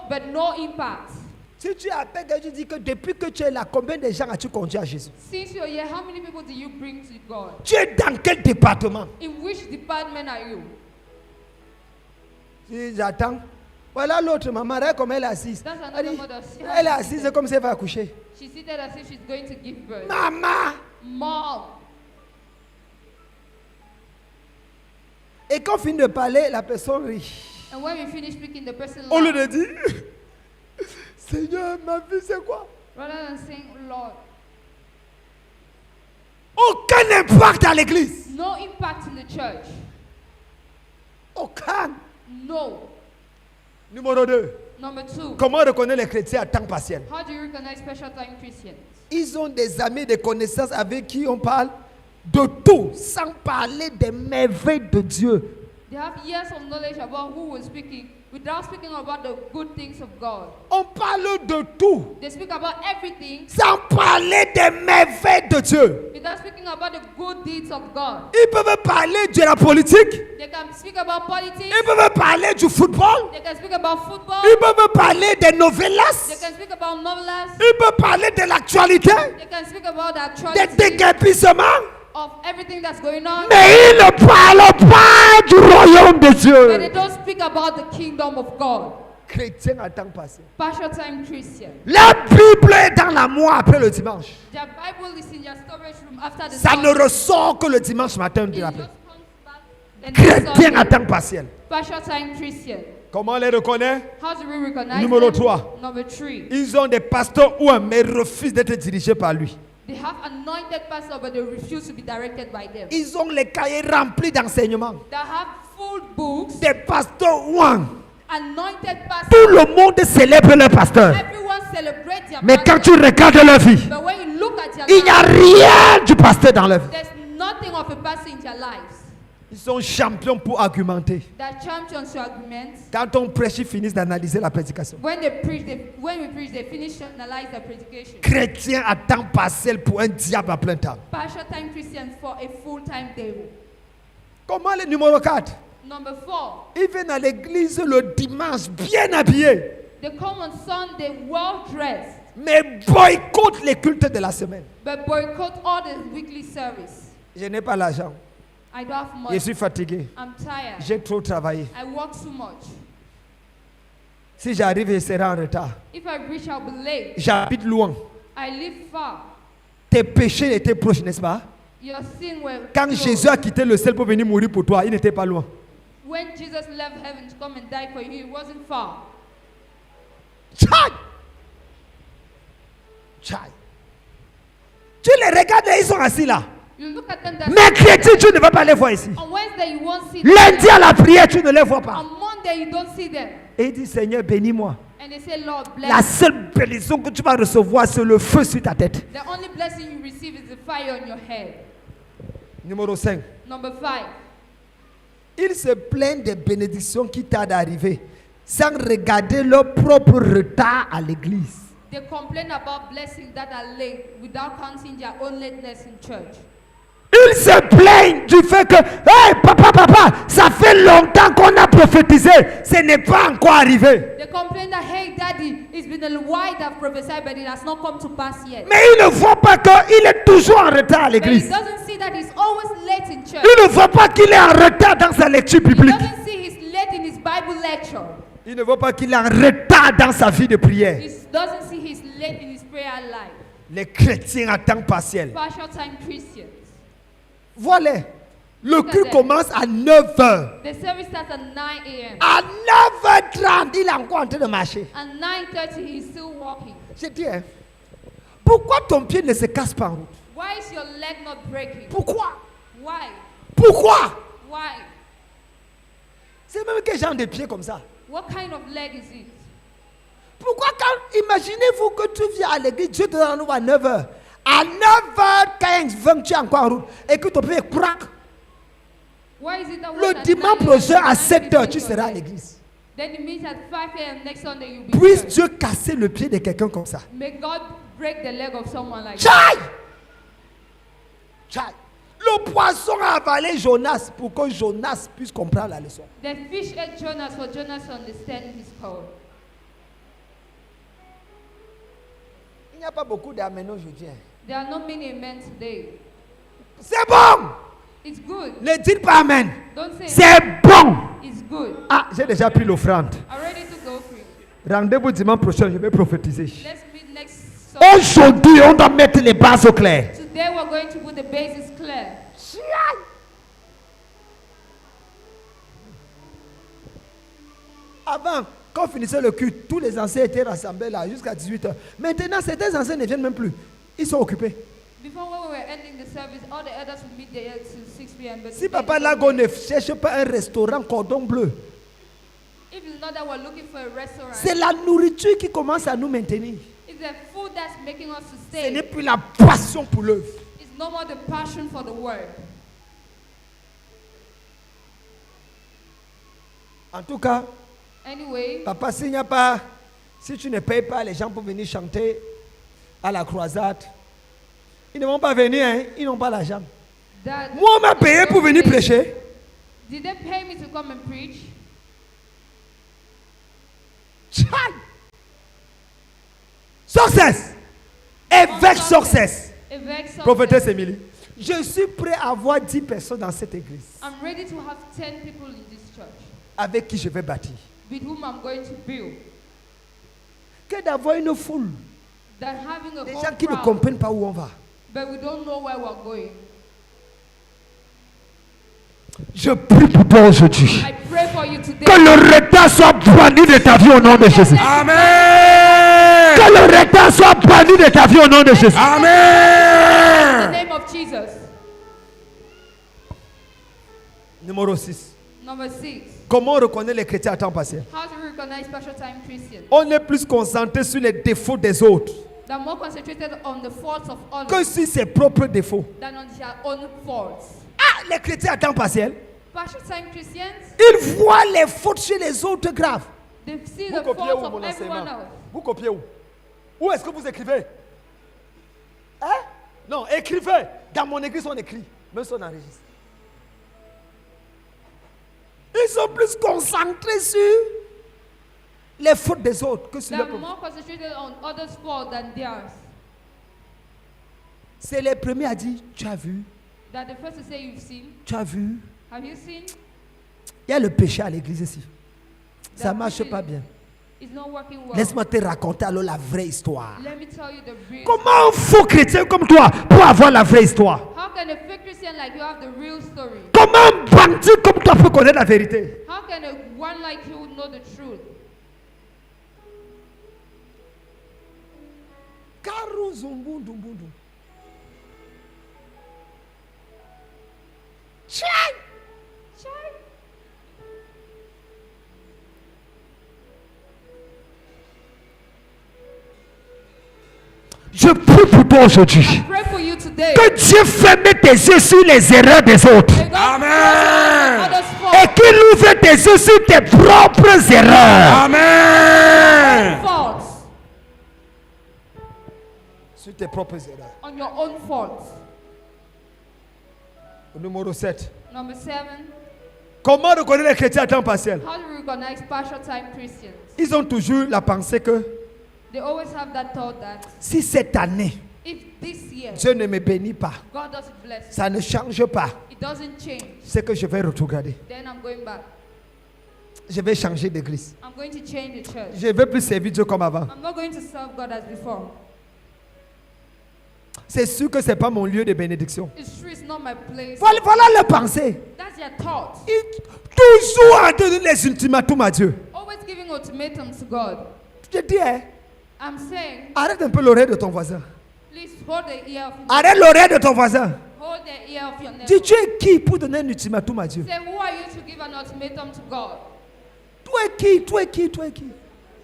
but no impact. Si tu appelles et tu dis que depuis que tu es là, combien de gens as-tu conduit à Jésus? Since you're here, how many people do you bring to God? Tu es dans quel département? In which department are you? Si j'attends, Voilà l'autre maman, regarde comme elle est assise. That's Elle, another dit, mother. elle est assise comme si elle va accoucher. She's seated as if she's going to give birth. Maman! Mom. Et quand on finit de parler, la personne rit. And when we finish speaking, the person Au lieu laughs. de dire, Seigneur, ma vie c'est quoi? Rather than saying, Lord. Aucun impact à l'église. No impact in the church. Aucun. No. Numéro 2. Number 2. Comment reconnaître les chrétiens à temps partiel? How do you recognize special time Christians? Ils ont des amis, des connaissances avec qui on parle de tout, sans parler des merveilles de Dieu. They have years of knowledge about who was speaking without speaking about the good things of God. On parle de tout, They speak about everything sans parler des merveilles de Dieu. without speaking about the good deeds of God. Ils peuvent parler de la politique, They can speak about politics. ils peuvent parler du football, They can speak about football. ils peuvent parler des They novelas, can speak about novelas. ils peuvent parler de l'actualité, They can speak about the des actuality déguerpissements, of everything that's going on. mais ils ne parlent pas du royaume de But they Dieu. don't speak about the kingdom of God. Chrétien à temps passé. Partial time Christian. La Bible est dans la moi après le dimanche. Their Bible is in your storage room after the Ça ne service. ressort que le dimanche matin de It la just paix. comes back the next Chrétien à Sunday. temps partiel. Partial time Christian. Comment on les reconnaît? How do we recognize Numéro them? 3. Number 3. Ils ont des pasteurs ou un mais refusent d'être dirigés par lui. They have anointed pastors, but they refuse to be directed by them. Ils ont les cahiers remplis d'enseignements. They have full books, Des pasteurs ou un. anointed Tout pastors. le monde célèbre leur pasteur. Everyone celebrates their Mais quand tu pastor. regardes leur vie, But when you look at their il n'y a lives, rien du pasteur dans leur vie. there's nothing of a pastor in their lives. Ils sont champions pour argumenter. They're champions to arguments. Quand on prêche, ils finissent d'analyser la prédication. When we preach, they finish to analyze their predication. Chrétien à temps partiel pour un diable à plein temps. Partial time Christians for a full-time devil. Comment le numéro 4? Number 4. Ils viennent à l'église le dimanche bien habillés, They come on Sunday well dressed, mais boycottent les cultes de la semaine. but boycott all the weekly service. Je n'ai pas l'argent. I don't have Je money. suis fatigué. I'm tired. J'ai trop travaillé. I work too much. Si j'arrive, je serai en retard. If I reach, I'll be late. J'habite loin. I live far. Tes péchés étaient proches, n'est-ce pas? Your sin were Quand close. Jésus a quitté le ciel pour venir mourir pour toi, il n'était pas loin. When Jesus left heaven to come and die for you, it wasn't far. Tchai! Tchai! Tu les regardes et ils sont assis là. You look at them. Mercredi, tu ne vas pas les voir ici. On Wednesday, you won't see them. Lundi à la prière, tu ne les vois pas. On Monday, you don't see them. Et il dit, Seigneur, bénis-moi. And they say, Lord, bless. La seule bénédiction que tu vas recevoir, c'est le feu sur ta tête. The only blessing you receive is the fire on your head. Numéro 5. Number 5. Ils se plaignent des bénédictions qui tardent à arriver, sans regarder leur propre retard à l'église. They complain about blessings that are late without counting their own lateness in church. Ils se plaignent du fait que, hey, papa, ça fait longtemps qu'on a prophétisé, ce n'est pas encore arrivé. They complain that, hey, daddy, it's been a while that I've prophesied, but it has not come to pass yet. Mais ils ne voient pas qu'il est toujours en retard à But he l'église. doesn't see that he's always late in church. Ils ne voient pas qu'il est en retard dans sa lecture He biblique. doesn't see he's late in his Bible lecture. Ils ne voient pas qu'il est en retard dans sa vie de prière. He doesn't see he's late in his prayer life. Les chrétiens à temps partiel. Partial time Christians. Voilà. Le Look at culte them. commence à 9h. The service starts at 9 a.m. À 9h30, il est encore en train de marcher. At 9:30, he's still walking. Je dis, hein, pourquoi ton pied ne se casse pas en route? Why is your leg not breaking? Pourquoi? Why? Pourquoi? Why? C'est même quel genre de pied comme ça? What kind of leg is it? Pourquoi quand, imaginez-vous que tu viens à l'église, Dieu te donne rendez-vous à 9h. À 9h15, 20, tu es encore en route et que ton pied craque. Why is it that Le dimanche prochain à 7h, tu seras à l'église. Then you meet at 5 a.m. next Sunday, you'll be Puisse church. Dieu casser le pied de quelqu'un comme ça. May God break the leg of someone like that. Tchaï! Tchaï! Le poisson a avalé Jonas pour que Jonas puisse comprendre la leçon. The fish ate Jonas for Jonas to understand his call. Il n'y a pas beaucoup d'amen aujourd'hui. There are not many men today. C'est bon! It's good. Ne dites pas amen. Don't say C'est bon! it's good. Ah, j'ai déjà pris l'offrande. I already took the Rendez-vous dimanche prochain, je vais prophétiser. Let's meet next Sunday. Aujourd'hui, on doit mettre les bases au clair. Today we're going to put the bases clear. Avant, quand on finissait le culte, tous les anciens étaient rassemblés là jusqu'à 18h. Maintenant, certains anciens ne viennent même plus. Ils sont occupés. Before when we were ending the service, all the others would meet there till 6 p.m. But Si today Papa they don't Lago meet. ne cherche pas un restaurant cordon bleu, If it's not that we're looking for a restaurant, c'est la nourriture qui commence à nous maintenir. it's the food that's making us to Ce n'est stay. plus la passion pour l'œuvre. It's no more the passion for the word. En tout cas, Anyway, Papa, s'il n'y a pas, si tu ne payes pas les gens pour venir chanter à la croisade, ils ne vont pas venir, hein? Ils n'ont pas l'argent. that Moi, on m'a payé pour venir prêcher. Did they pay me to come and preach? Tchai! Success! Avec success. Avec success. Prophétesse Émilie, je suis prêt à avoir 10 personnes dans cette église I'm ready to have 10 people in this church avec qui je vais bâtir. with whom I'm going to build. Que d'avoir une foule, Than having a des whole gens qui ne crowd, comprennent pas où on va. but we don't know where we're going. Je prie pour toi aujourd'hui. I pray for you today. Que le retard soit banni de ta vie au nom de Jésus. Amen. Que le retard soit banni de ta vie au nom de Jésus. In the Amen. name of Jesus. Numéro 6. Number 6. Comment on reconnaît les chrétiens à temps partiel? How to recognize special time Christians. On est plus concentré sur les défauts des autres They're more concentrated on the faults of que others sur ses propres défauts. than on their own faults. Ah, les chrétiens à temps partiel, Partial time Christians, ils voient les fautes chez les autres graves. they see Vous the copiez faults où of mon everyone enseignement? else. Vous copiez où? Où est-ce que vous écrivez? Hein? Non, écrivez. Dans mon église, on écrit. Même si on enregistre. Ils sont plus concentrés sur les fautes des autres que sur They're les propres. more concentrated on others' fault than theirs. C'est les premiers à dire, tu as vu, That the first to say you've seen. tu as vu. Have you seen? Il y a le péché à l'église ici. Ça ne marche That pas bien. It's not working well. Laisse-moi te raconter alors la vraie histoire. Let me tell you the real. Comment un faux chrétien comme toi pour avoir la vraie histoire? How can a fake Christian like you have the real story? Comment un bandit comme toi peut connaître la vérité? How can a one like you know the truth? Karu zumbundu mbundu. Chai! Je prie pour toi aujourd'hui. I pray for you today. Que Dieu ferme tes yeux sur les erreurs des autres. May God Amen. close others' Et faults. qu'il ouvre tes yeux sur tes propres erreurs. Amen. Faults. Sur tes propres erreurs. On your own faults. Numéro 7. Number 7. Comment reconnaître les chrétiens à temps partiel? How to recognize partial time Christians? Ils ont toujours la pensée que They always have that thought that si cette année, if this year Dieu ne me bénit pas, God doesn't bless, ça ne change pas, it doesn't change, c'est que je vais regarder. then I'm going back. Je vais changer d'église. I'm going to change the church. Je ne vais plus servir Dieu comme avant. I'm not going to serve God as before. C'est sûr que ce n'est pas mon lieu de bénédiction. It's true, it's not my place. Voilà leur pensée. That's their thought. Ils toujours en train de donner les ultimatums à Dieu. Always giving ultimatums to God. Je dis, hein, I'm saying, arrête un peu l'oreille de ton voisin. please hold the ear of Arrête l'oreille de ton voisin. hold the ear of your Dis, neighbor. tu es qui pour donner un ultimatum à Dieu? Say, who are you to give an ultimatum to God? Toi es qui? Toi es qui? Toi es qui?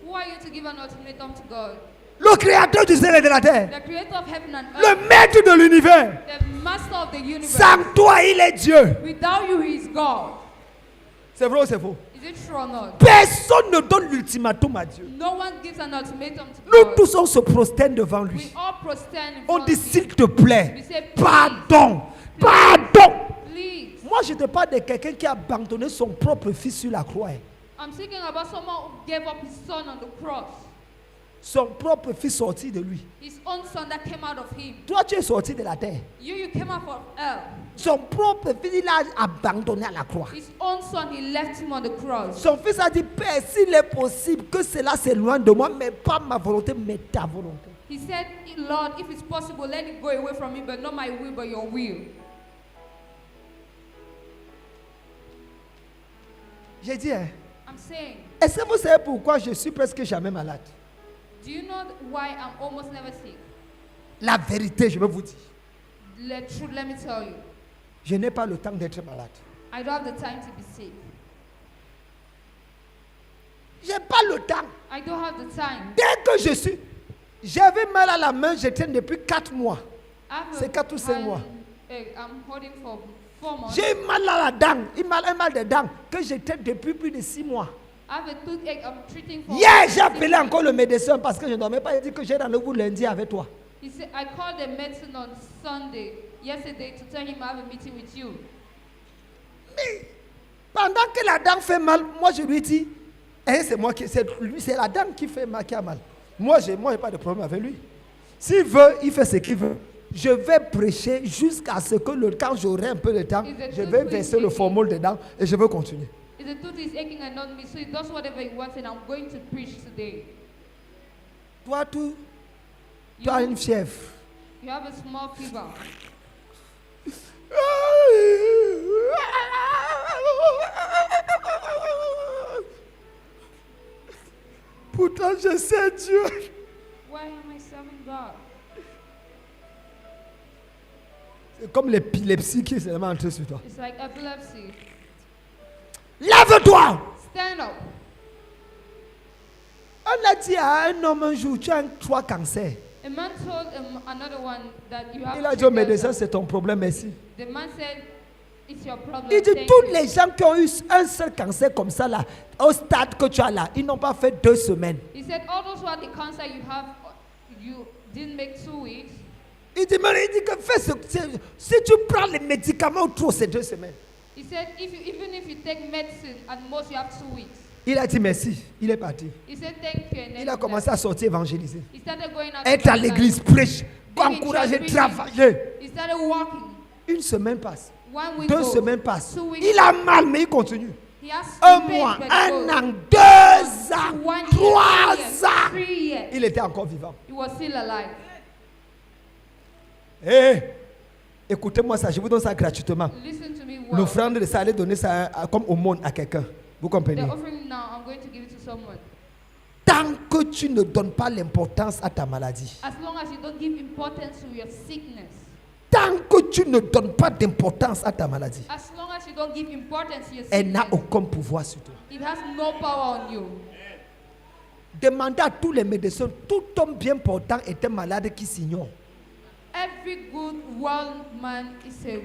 Who are you to give an ultimatum to God? Le créateur du ciel et de la terre. The creator of heaven and earth, Le maître de l'univers. the master of the universe. Sans toi, il est Dieu. Without you, he is God. C'est vrai ou c'est faux? Is it true or not? Personne ne donne l'ultimatum à Dieu. No one gives an ultimatum to Nous God. tous, on se prosterne devant We lui. all prostern in On front dit, of him. s'il te plaît, We say, please, pardon, pardon. please. Moi, je te parle de quelqu'un qui a abandonné son propre fils sur la croix. I'm thinking about someone who gave up his son on the cross. Son propre fils sorti de lui. His own son that came out of him. Toi, tu es sorti de la terre. You came out of earth. Son propre fils, il l'a abandonné à la croix. His own son, he left him on the cross. Son fils a dit, Père, s'il est possible que cela s'éloigne de moi, mais pas ma volonté, mais ta volonté. He said, Lord, if it's possible, let it go away from me, but not my will, but your will. J'ai dit, hein, I'm saying, est-ce que vous savez pourquoi je suis presque jamais malade? do you know why I'm almost never sick? La vérité, je vais vous dire. The truth, let me tell you. Je n'ai pas le temps d'être malade. I don't have the time to be sick. J'ai pas le temps. I don't have the time. Dès que je suis... J'avais mal à la main, je tiens depuis 4 mois. C'est 4 ou 5 mois. I'm holding for 4 months. J'ai mal à la dent, un mal de dents que je tiens depuis plus de 6 mois. I have a toothache I'm treating for. Hier, j'ai appelé encore le médecin parce que je ne dormais pas. Il a dit que j'ai rendez-vous lundi avec toi. He said, I called the medicine on Sunday, yesterday, to tell him I have a meeting with you. Mais pendant que la dent fait mal, moi je lui dis, hein, c'est moi qui, c'est lui, c'est la dent qui fait mal, qui a mal. Moi, je n'ai pas de problème avec lui. S'il veut, il fait ce qu'il veut. Je vais prêcher jusqu'à ce que quand j'aurai un peu de temps, je vais verser le formol dedans et je vais continuer. If the tooth is aching and not me, so he does whatever he wants, and I'm going to preach today. Toi, tu as une fièvre. You have a small fever. Pourtant, je sais Dieu. Why am I serving God? C'est comme l'épilepsie qui est seulement entrée sur toi. It's like epilepsy. Lève-toi! Stand up. On a dit à un homme un jour, tu as 3 cancers. A man told another one that you have Il a dit 3 au médecin, cancers. c'est ton problème, merci. The man said, it's your problem. Il dit, thank tous you. les gens qui ont eu un seul cancer comme ça, là, au stade que tu as là, ils n'ont pas fait 2 semaines. He said, all those who had the cancer you have, you didn't make 2 weeks. Il dit, mais il dit que si tu prends les médicaments trop, c'est 2 semaines. He said, even if you take medicine, at most you have 2 weeks. Il a dit merci, il est parti. He said, thank you. And then Il a commencé à sortir évangéliser. he started going out. Être à to l'église, church. prêche, encourager, travailler. He started walking. Une semaine passe. 1 week 2 goes. semaines passent. 2 weeks Il a mal, mais il continue. He has 1 pain, mois, but 1 goes. an, 2 ans, 1 year, 3 2 years, ans. 3 years. Il était encore vivant. He was still alive. Écoutez-moi ça, je vous donne ça gratuitement. Listen to me well. L'offrande de ça, allez donner ça comme aumône à quelqu'un. Vous comprenez? The offering now, I'm going to give it to someone. Tant que tu ne donnes pas l'importance à ta maladie, As long as you don't give importance to your sickness, tant que tu ne donnes pas d'importance à ta maladie, as long as you don't give importance to your elle n'a sickness, aucun pouvoir sur toi. it has no power on you. Demandez à tous les médecins, tout homme bien portant est un malade qui s'ignore. Every good well man is a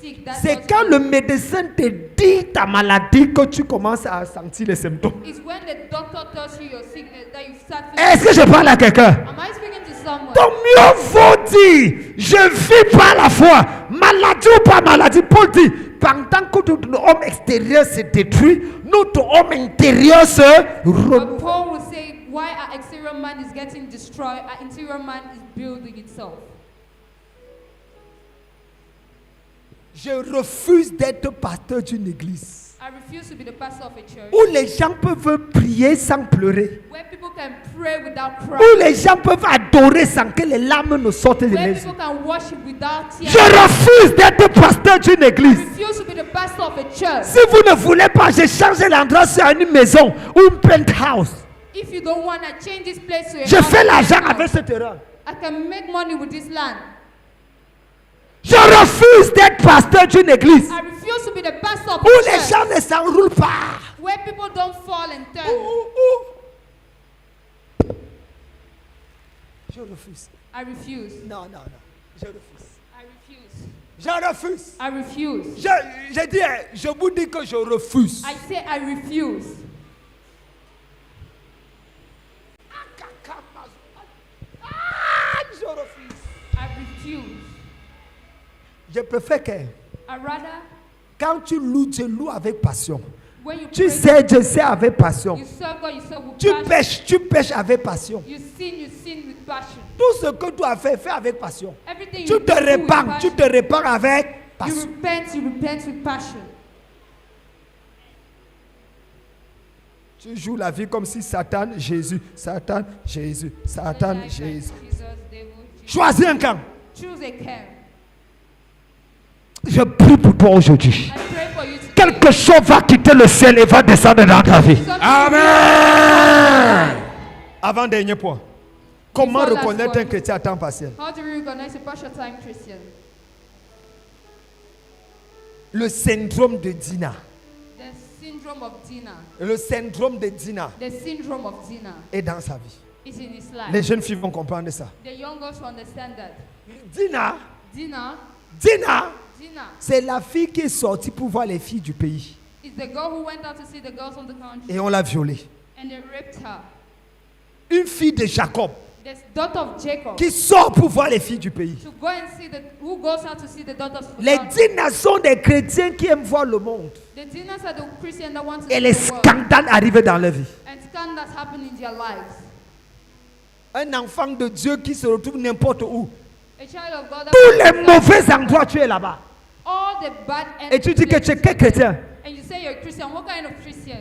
sick. That C'est doesn't- quand le médecin te dit ta maladie que tu commences à sentir les symptômes. It's when the doctor tells you your sickness that you start Est-ce que je parle à quelqu'un? Am I speaking to someone? Donc mieux vaut dire, je vis par la foi, maladie ou pas maladie. Paul dit, pendant que notre homme extérieur se détruit, notre homme intérieur se renouvelle. Paul will say, why our exterior man is getting destroyed, our interior man is building itself. Je refuse d'être pasteur d'une église I refuse to be the pastor of a church où les gens peuvent prier sans pleurer, where people can pray without où crying, les gens peuvent adorer sans que les larmes ne sortent de where les people yeux. can worship without tears. Je refuse d'être pasteur d'une I église. refuse to be the pastor of a church. Si vous ne voulez pas, j'ai changé l'endroit sur une maison ou une penthouse. If you don't want to change this place to a Je house, fais l'argent avec ce terrain. I can make money with this land. Je refuse d'être pasteur d'une église I refuse to be the pastor of où a les church gens ne s'enroulent pas. where people don't fall and turn. Je refuse. I refuse. Non, non, non. Je refuse. I refuse. Je refuse. I refuse. Je dis, je vous dis que je refuse. I say I refuse. Je refuse. I refuse. Je préfère que I rather quand tu loues, tu loues avec passion. when you Tu pray, sais, je sais avec passion. you serve God, you serve with Tu passion. pêches avec passion. You sin with passion. Tout ce que tu as fait, fais avec passion. Everything Tu you te do with répands passion. avec passion. you repent with passion. Tu joues la vie comme si Satan, Jésus, Satan, Jésus, Satan, Like Jésus. Jesus, devil, Jesus. Choisis un camp. Choose a camp. Je prie pour toi aujourd'hui. I pray for you today. Quelque chose va quitter le ciel et va descendre dans ta vie. Something Amen. Avant-dernier point. Comment Before last reconnaître one. un chrétien à temps partiel? How do we recognize a partial-time Christian? Le syndrome de Dina. The syndrome of Dina. Le syndrome de Dina The syndrome of Dina est dans sa vie. is in his life. Les jeunes filles vont comprendre ça. The young girls will understand that. Dina, Dina, c'est la fille qui est sortie pour voir les filles du pays. is the girl who went out to see the girls on the country Et on l'a violée. and they raped her. Une fille de Jacob The daughter of Jacob qui sort pour voir les filles du pays. to go and see who goes out to see the daughters of the Les country. Dinas sont des chrétiens qui aiment voir le monde. The Dinas are the Christians that want to Et see les the world. scandales arrivent dans leur vie. And scandals happen in their lives. Un enfant de Dieu qui se retrouve n'importe où. A child of God that Tous les mauvais endroits, tu es là-bas. all the bad Et tu dis que tu es quel chrétien? and you say you're a Christian. What kind of Christian?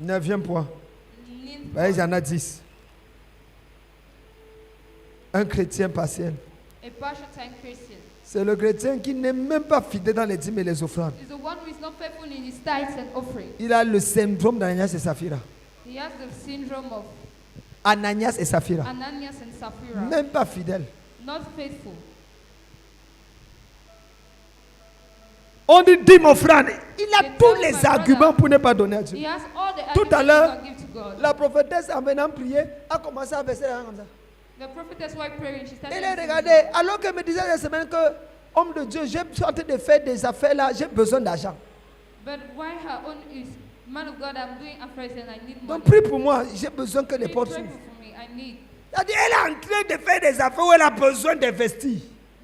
9e point. Ninth Ben, il y en a 10. Un chrétien partiel. A partial-time Christian C'est le chrétien qui n'est même pas fidèle dans les dîmes et les offrandes. is the one who is not faithful in his tithes and offering. Il a le syndrome d'Ananias et Saphira. He has the syndrome of Ananias et Saphira. Ananias and Sapphira. Même pas fidèle. Not faithful. On dit dîme offrande. Il a They tous tell les my arguments brother- pour ne pas donner à Dieu. He has all the Tout à arguments l'heure, to give to God. la prophétesse en venant prier a commencé à verser la main comme ça. The prophetess while praying, she started Elle a singing. regardé, alors qu'elle me disait cette semaine que, homme de Dieu, je suis en train de faire des affaires là, j'ai besoin d'argent. But why her own is, man of God, I'm doing affairs and I need money. Donc prie pour moi, j'ai besoin que les Please portes pray s'ouvrent. for me, I need. C'est-à-dire, elle est en train de faire des affaires où elle a besoin d'investir.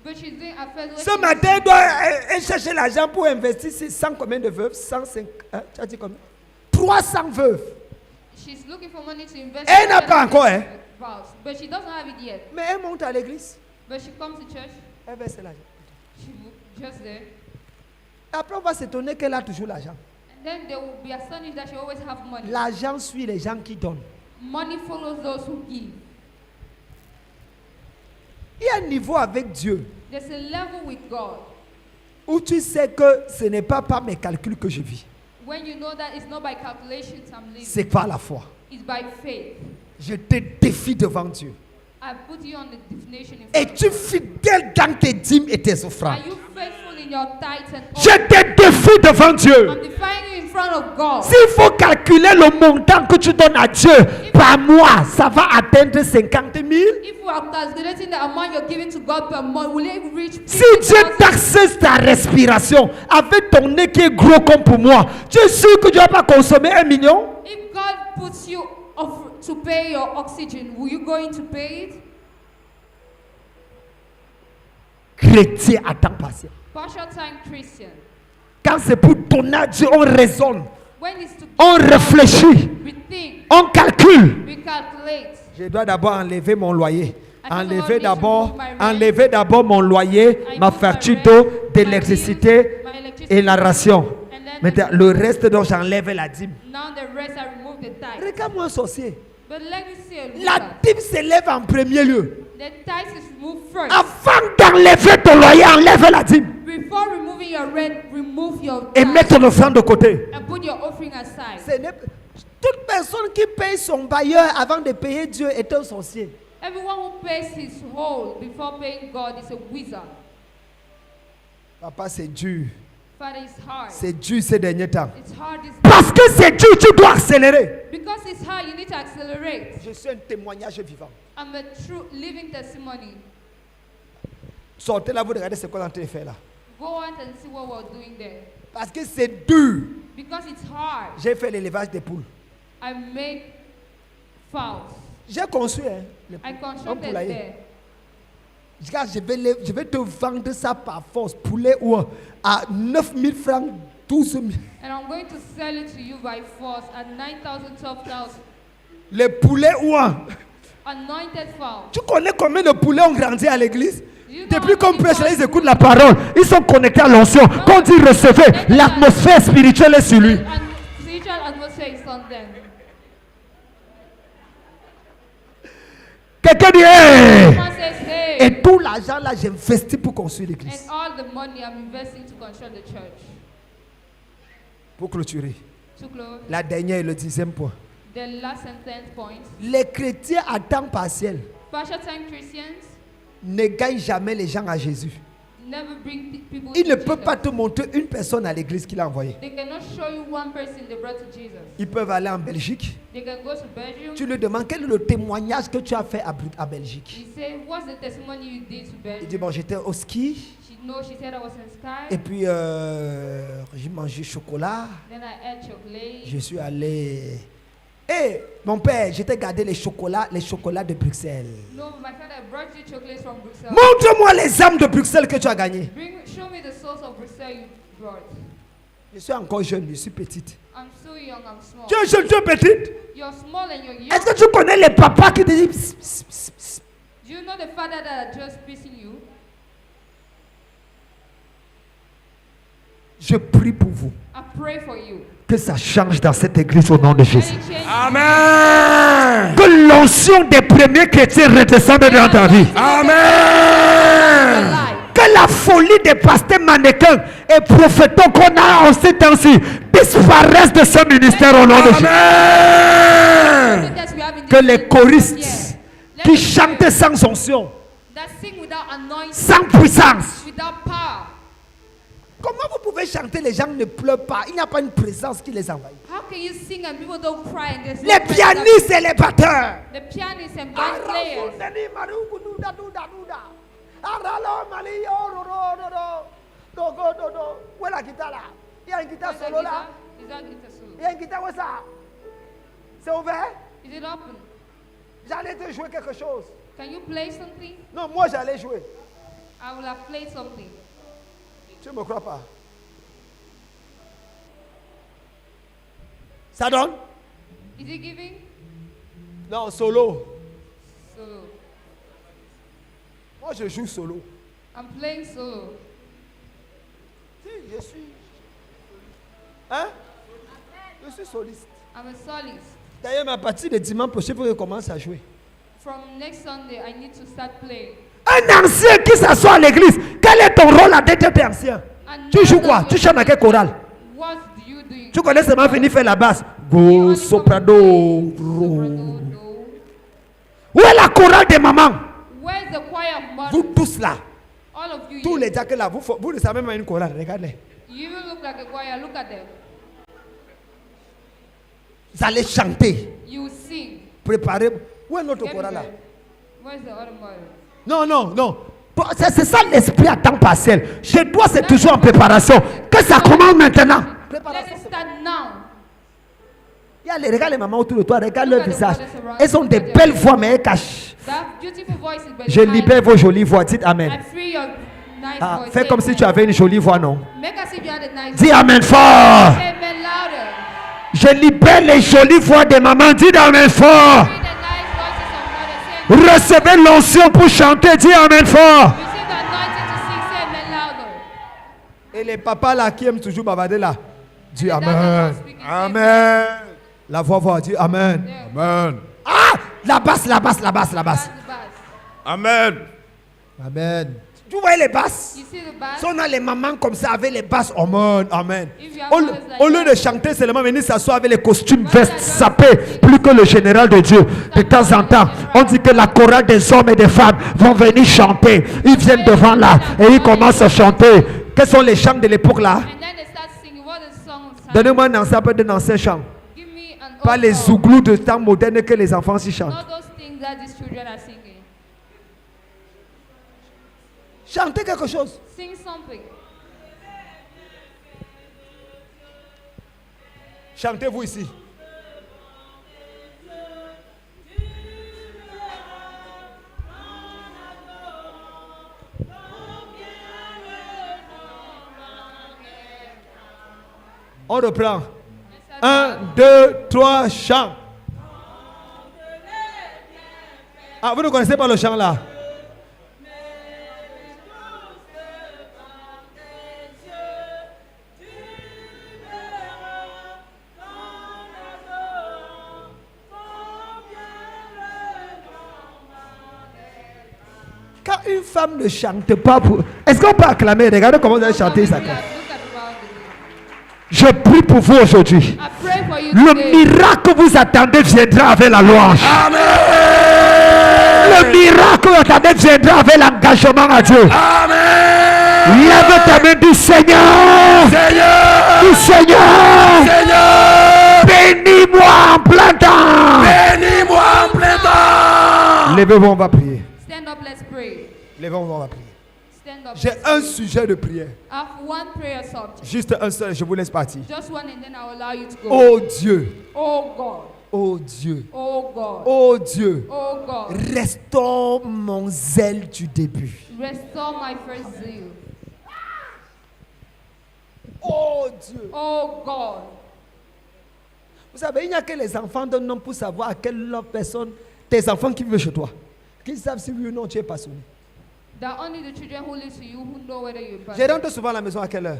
But she's doing affairs where Ce she matin, elle doit elle chercher l'argent pour investir. C'est 100 combien de veuves? 105, hein, tu as dit combien? 300 veuves. she's looking for money to invest. Elle n'a pas encore, hein. Vows, but she doesn't have it yet. Mais elle monte à l'église, But she comes to church, elle verse l'argent. she just there. Après, on va s'étonner qu'elle a toujours l'argent. And then they will be astonished that she always have money. L'argent suit les gens qui donnent. Money follows those who give. Il y a un niveau avec Dieu There's a level with God où tu sais que ce n'est pas par mes calculs que je vis. when you know that it's not by calculations I'm living, C'est par la foi. it's by faith. Je te défie devant Dieu. I put you on the definition in front of Es-tu you. fidèle dans tes dîmes et tes Are offrandes? you faithful in your tithes and Je offerings? te défie devant Dieu. I'm defying you in front of God. S'il faut calculer le montant que tu donnes à Dieu par mois, ça va atteindre 50 000. If you are calculating the amount you're giving to God per month, will it reach Si Dieu 50,000? taxe ta respiration avec ton nez qui est gros comme pour moi, tu es sûr que tu ne vas pas consommer 1 million? If God puts you to pay your oxygen, will you going to pay it? Chrétien à temps partiel. Partial time Christian. Quand c'est pour donner à Dieu, on raisonne, When it's to on réfléchit, we think, on calcule. we calculate. Je dois d'abord enlever mon loyer. Enlever d'abord mon loyer, ma facture d'eau, d'électricité et la ration. And then Maintenant, le reste dont j'enlève la dîme. now the rest I remove the tithe. Regarde-moi un sorcier. But let me see a La ruler. dîme s'élève en premier lieu. The tithe is removed first. Avant d'enlever ton loyer, enlève la dîme. Before removing your rent, remove your Et mets tithe ton offrande de côté. and put your offering aside. Ce n'est- Toute personne qui paye son bailleur avant de payer Dieu est un sorcier. Everyone who pays his whole before paying God is a wizard. Papa, c'est dur. Father, it's hard. C'est dur ces derniers temps. It's hard this Parce que c'est dur, tu dois accélérer. because it's hard. You need to accelerate. Je suis un témoignage vivant. I'm a true living testimony. Sortez là, vous regardez ce qu'on est en train de faire là. Go on and see what we're doing there. Parce que c'est dur. Because it's hard. J'ai fait l'élevage des poules. I made fowls. J'ai conçu hein, les I poules. Un constructed poulailler. there. Regarde, je vais te vendre ça par force. Poulet ou à 9 000 francs, 12 000. And I'm going to sell it to you by force at 9,000, 12,000. Les poulets ou Anointed fowl. Tu connais combien de poulets ont grandi à l'église? You know Depuis how qu'on many prêche, là, fowls ils écoutent la parole. Ils sont connectés à l'onction. Quand ils recevaient, l'atmosphère spirituelle est sur lui. and spiritual atmosphere is on them. Quelqu'un dit, hey! Someone says, hey. Et tout l'argent là, j'ai investi pour construire l'église. And all the money I'm investing to construct the church. Pour clôturer. To close, La dernière et le 10e point. the last and 10th point. Les chrétiens à temps partiel Partial time Christians ne gagnent jamais les gens à Jésus. never bring people Il ne to peut Jesus. pas te montrer une personne à l'église qu'il a envoyée. They cannot show you one person they brought to Jesus. Ils peuvent aller en Belgique. They can go to Belgium. Tu lui demandes quel est le témoignage que tu as fait à Belgique. You say, what's the testimony you did to Il Belgium? dit, bon, j'étais au ski. She said I was in Sky. Et puis, j'ai mangé chocolat. Then I ate chocolate. Je suis allé... Eh, mon père, j'étais gardé les chocolats de Bruxelles. No, my father brought you chocolates from Brussels. Montre-moi les âmes de Bruxelles que tu as gagnées. Show me the souls of Brussels you brought. Je suis encore jeune, je suis petite. I'm so young, I'm small. Tu es jeune, tu es petite. You're small and you're young. Est-ce que tu connais les papas qui te disent... Psst, psst, psst, psst. Do you know the father that are just pissing you? Je prie pour vous. I pray for you. Que ça change dans cette église au nom de Jésus. Any change Amen. Que l'onction des premiers chrétiens redescende dans ta vie. in your Amen. life. Que la folie des pasteurs mannequins et prophétons qu'on a en ces temps-ci disparaisse de ce ministère au nom de Jésus. Amen. That we have in Que this les church, choristes yeah. Let qui the chantent sans onction, that sing without anointing, sans puissance. without power. Comment vous pouvez chanter, les gens ne pleurent pas, il n'y a pas une présence qui les envahit. How can you sing and people don't cry and there's no Les presence? pianistes et les batteurs. The pianists and band players. Où est la guitare là? Il y a une guitare Where's the solo là. guitar? Is that guitar solo? Il y a une guitare où est ça? C'est ouvert? Is it open? J'allais te jouer quelque chose. Can you play something? Non, moi j'allais jouer. I will have played something. Tu ne me crois pas? Ça donne? Is it giving? Non, solo. Solo. Moi je joue solo. I'm playing solo. Si, je suis. Hein? Je suis soliste. I'm a solist. D'ailleurs, à partir de dimanche prochain, il faut que je commence à jouer. From next Sunday, I need to start playing. Un ancien qui s'assoit à l'église, quel est ton rôle à d'être ancien? Tu joues quoi? Tu chantes à quel choral? What do you do? Tu connais seulement venir faire la basse. You Go, only soprano. come to play soprano, no. Où est la chorale des mamans? Where's the choir of mothers? Vous tous là, All of you tous here. les diacres là, vous ne savez même une chorale, regardez. You even look like a choir. Look at them. Vous allez chanter, You sing. préparez. Où est notre Get chorale là? ready. Where's the other mother? Non, non, non. C'est ça l'esprit à temps partiel. Chez toi, c'est toujours en préparation. Que ça commence maintenant. Let it start now. Regarde les mamans autour de toi, regarde Look leur at the visage. mothers around Elles ont you, des look at belles their voix, mais elles cachent. That beautiful voices, but Je hide. libère vos jolies voix. Dites I Amen. free your nice Ah, voice. fais comme si Amen. tu avais une jolie voix, non? Make us if you had a nice Dis voice. Amen fort. Amen louder. Je libère les jolies voix des mamans. Dis Amen fort. Free the nice voices of mothers. Say amen. Recevez l'onction pour chanter. Dis Amen fort. Receive the anointing to sing. Say amen louder. Et les papas là qui aiment toujours bavarder là. Dis And the dads Amen. are not speaking, say Amen. La voix, dis Amen. Yeah. Amen. Ah, la basse, la basse, la basse, la That's basse. the bass. Amen. Amen. Tu vois les basses? You see the bass? Si on a les mamans comme ça avec les basses, Amen, Amen. If you have Au, mothers like au lieu that, de chanter seulement, venir s'asseoir avec les costumes, vestes, sapés, plus que le général de Dieu. De temps en temps, on dit que la chorale des hommes et des femmes vont venir chanter. Ils viennent devant là et ils commencent à chanter. Quels sont les chants de l'époque là? and then they start singing. What is the song? Donnez-moi un ancien peu d'un ancien chant. Give me an Pas old les song. zouglous de temps moderne que les enfants s'y chantent. Not those things that these children are singing. Chantez quelque chose. Sing something. Chantez-vous ici. On reprend. 1, 2, 3, chant. Ah, vous ne connaissez pas le chant là? Quand une femme ne chante pas pour... Est-ce qu'on peut acclamer? Regardez comment vous allez chanter ça. Look at the Je prie pour vous aujourd'hui. I pray for you Le today. miracle que vous attendez viendra avec la louange. Amen. Le miracle que vous attendez viendra avec l'engagement à Dieu. Amen. Lève ta main du Seigneur. Seigneur. Du Seigneur. Seigneur. Bénis-moi en plein temps. Bénis-moi en plein temps. Levez-vous, on va prier. Stand up, let's pray. Levez-vous, on va prier. Stand up. J'ai un sujet de prière. I have one prayer subject. Juste un seul, je vous laisse partir. Just one, and then I will allow you to go. Oh Dieu. Oh God. Oh Dieu. Oh God. Oh Dieu. Oh God. Restaure mon zèle du début. Restore my first zeal. Oh Dieu. Oh God. Vous savez, il n'y a que les enfants d'un homme pour savoir à quelle personne, tes enfants qui vivent chez toi, qu'ils savent si oui ou non tu es passionné. That only the children who live to you who know whether you're Je passionate. rentre souvent à la maison à quelle heure?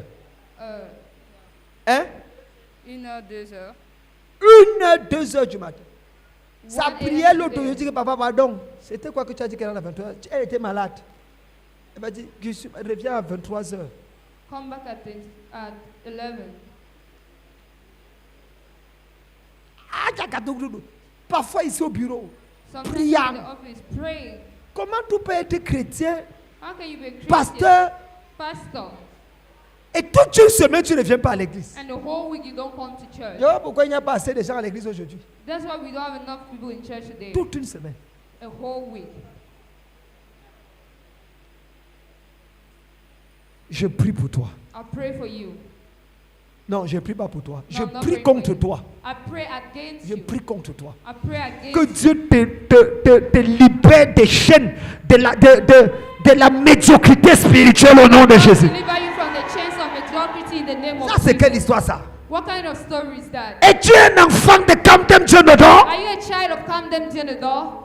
Uh, Hein? 2 heures. 1h, 2h du matin. Sa 1 prière a.m. l'autre jour, je dis que papa, pardon. C'était quoi que tu as dit qu'elle était à 23h? Elle était malade. Elle m'a dit, reviens à 23h. Come back at 11. Ah, parfois ici au bureau. Sometimes Priant. in the office, pray. Comment tu peux être chrétien, How can you be a Christian? pasteur, Pastor. et toute une semaine tu ne viens pas à l'église? And the whole week you don't come to church. Je vois pourquoi il n'y a pas assez de gens à l'église aujourd'hui. That's why we don't have enough people in church today. Toute une semaine. A whole week. Je prie pour toi. I pray for you. Non, je ne prie pas pour toi. Je No, I'm not prie praying for contre you. toi. I pray against Je you. prie contre toi. I pray against Que you. Dieu te libère des chaînes de la médiocrité spirituelle au nom de Jésus. Deliver you from the chains of mediocrity in the name of Ça, c'est quelle Jesus. histoire ça? What kind of story is that? Et tu es un enfant de Camden Jonodon? Are you a child of Camden Jonador?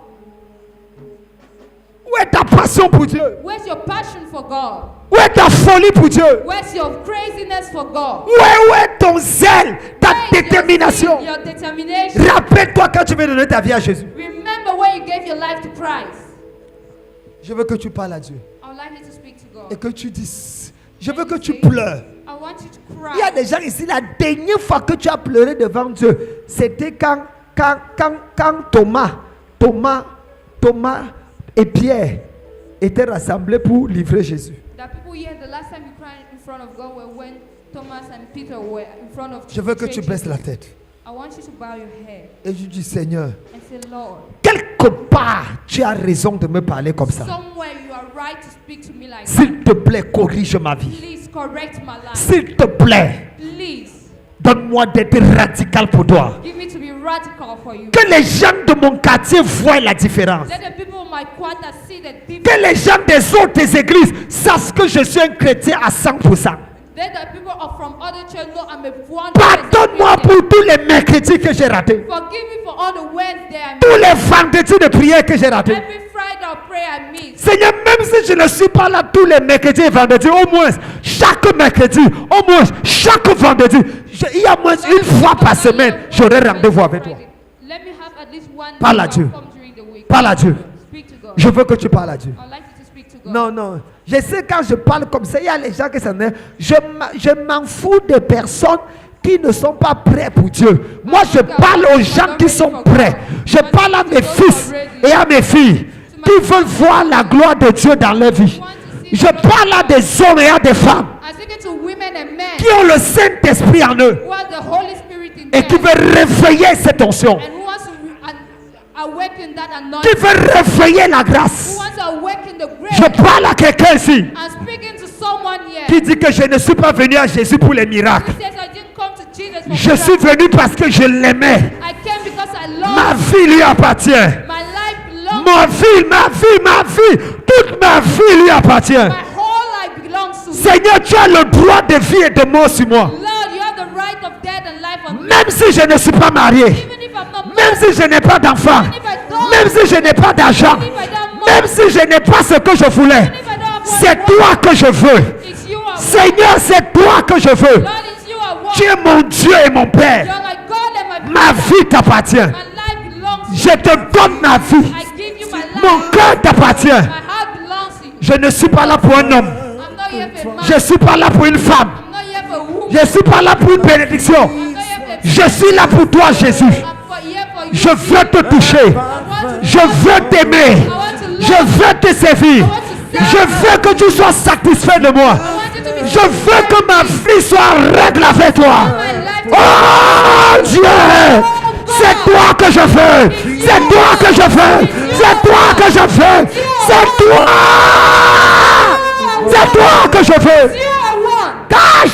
Où est ta passion pour Dieu? Where's your passion for God? Où est ta folie pour Dieu? Where's your craziness for God? Où est ton zèle, ta Where is détermination? your determination? Rappelle-toi quand tu veux donner ta vie à Jésus. Remember when you gave your life to Christ. Je veux que tu parles à Dieu I would like you to speak to God. et que tu dises, je veux que tu pleures. I want you to Il y a cry. des gens ici, la dernière fois que tu as pleuré devant Dieu, c'était quand Thomas et Pierre étaient rassemblés pour livrer Jésus. The people here, the last time you cried in front of God were when Thomas and Peter were in front of Je veux que tu betray baisses la Jesus. tête. I want you to bow your head Et je dis, Seigneur, and say, Lord, quelque part, tu as raison de me parler comme ça. somewhere you are right to speak to me like that. S'il te plaît, corrige ma vie. Please correct my life. S'il te plaît, Please donne-moi d'être radical pour toi. give me to be radical for you. Que les gens de mon quartier voient la différence. Let the people of my quarter see the Que difference. les gens des autres églises sachent que je suis un chrétien à 100%. Let the people from other church know I'm a 100% Pardonne-moi Christian. pour tous les mercredis que j'ai ratés. Forgive me for all the Wednesday I Tous missed. les vendredis de prière que j'ai ratés. Every Friday of prayer I missed. Seigneur, même si je ne suis pas là tous les mercredis et vendredis, au moins chaque mercredi, au moins chaque vendredi, il y a moins une fois par semaine, j'aurai rendez-vous avec toi. Let me have at least one Parle à day Dieu. I'll come during the week. Parle à Dieu. Speak to God. Je veux que tu parles à Dieu. I'd like you to speak to God. Non, non. Je sais quand je parle comme ça, il y a les gens qui s'en est. Je m'en fous des personnes qui ne sont pas prêts pour Dieu. Moi, je parle aux gens qui sont prêts. Je parle à mes fils et à mes filles qui veulent voir la gloire de Dieu dans leur vie. Je parle à des hommes et à des femmes I'm speaking to women and men qui ont le Saint-Esprit en eux who have the Holy Spirit in et qui them veulent réveiller cette onction, and who wants to awaken that qui anointing, veulent réveiller la who grâce. wants to awaken the Je grace. parle à quelqu'un ici I'm speaking to someone here qui dit que je ne suis pas venu à Jésus pour les miracles. who says I didn't come to Jesus for Je suis miracles. venu parce que je l'aimais. I came because I love Ma him. vie lui appartient. My life belongs Ma vie, toute ma vie lui appartient. my whole life belongs to me. Seigneur, tu as le droit de vie et de mort sur moi. Lord, you have the right of death and life on me. Même si je ne suis pas marié, Even if I'm not même married, si je n'ai pas d'enfant, even if I don't même si je n'ai pas d'argent, même si je n'ai pas ce que je voulais, c'est toi que je veux. It's you I want. Seigneur, c'est toi que je veux. Lord, it's you I want. Tu es mon Dieu et mon Père. You're my God and my Ma Father. vie t'appartient. My life belongs to you. Je te donne ma vie. I give you my life. Mon cœur t'appartient. My heart belongs to you. Je ne suis pas là pour un homme. I'm not here for a man. Je ne suis pas là pour une femme. I'm not here for a woman. Je ne suis pas là pour une bénédiction. I'm not here for Je suis là pour toi, Jésus. here for you. Je veux te toucher. Je veux t'aimer. Je veux te servir. Je veux que tu sois satisfait de moi. Je veux que ma vie soit règle avec toi. Oh Dieu, c'est toi que je veux. C'est toi que je veux. C'est toi que je veux. C'est toi. C'est toi que je veux.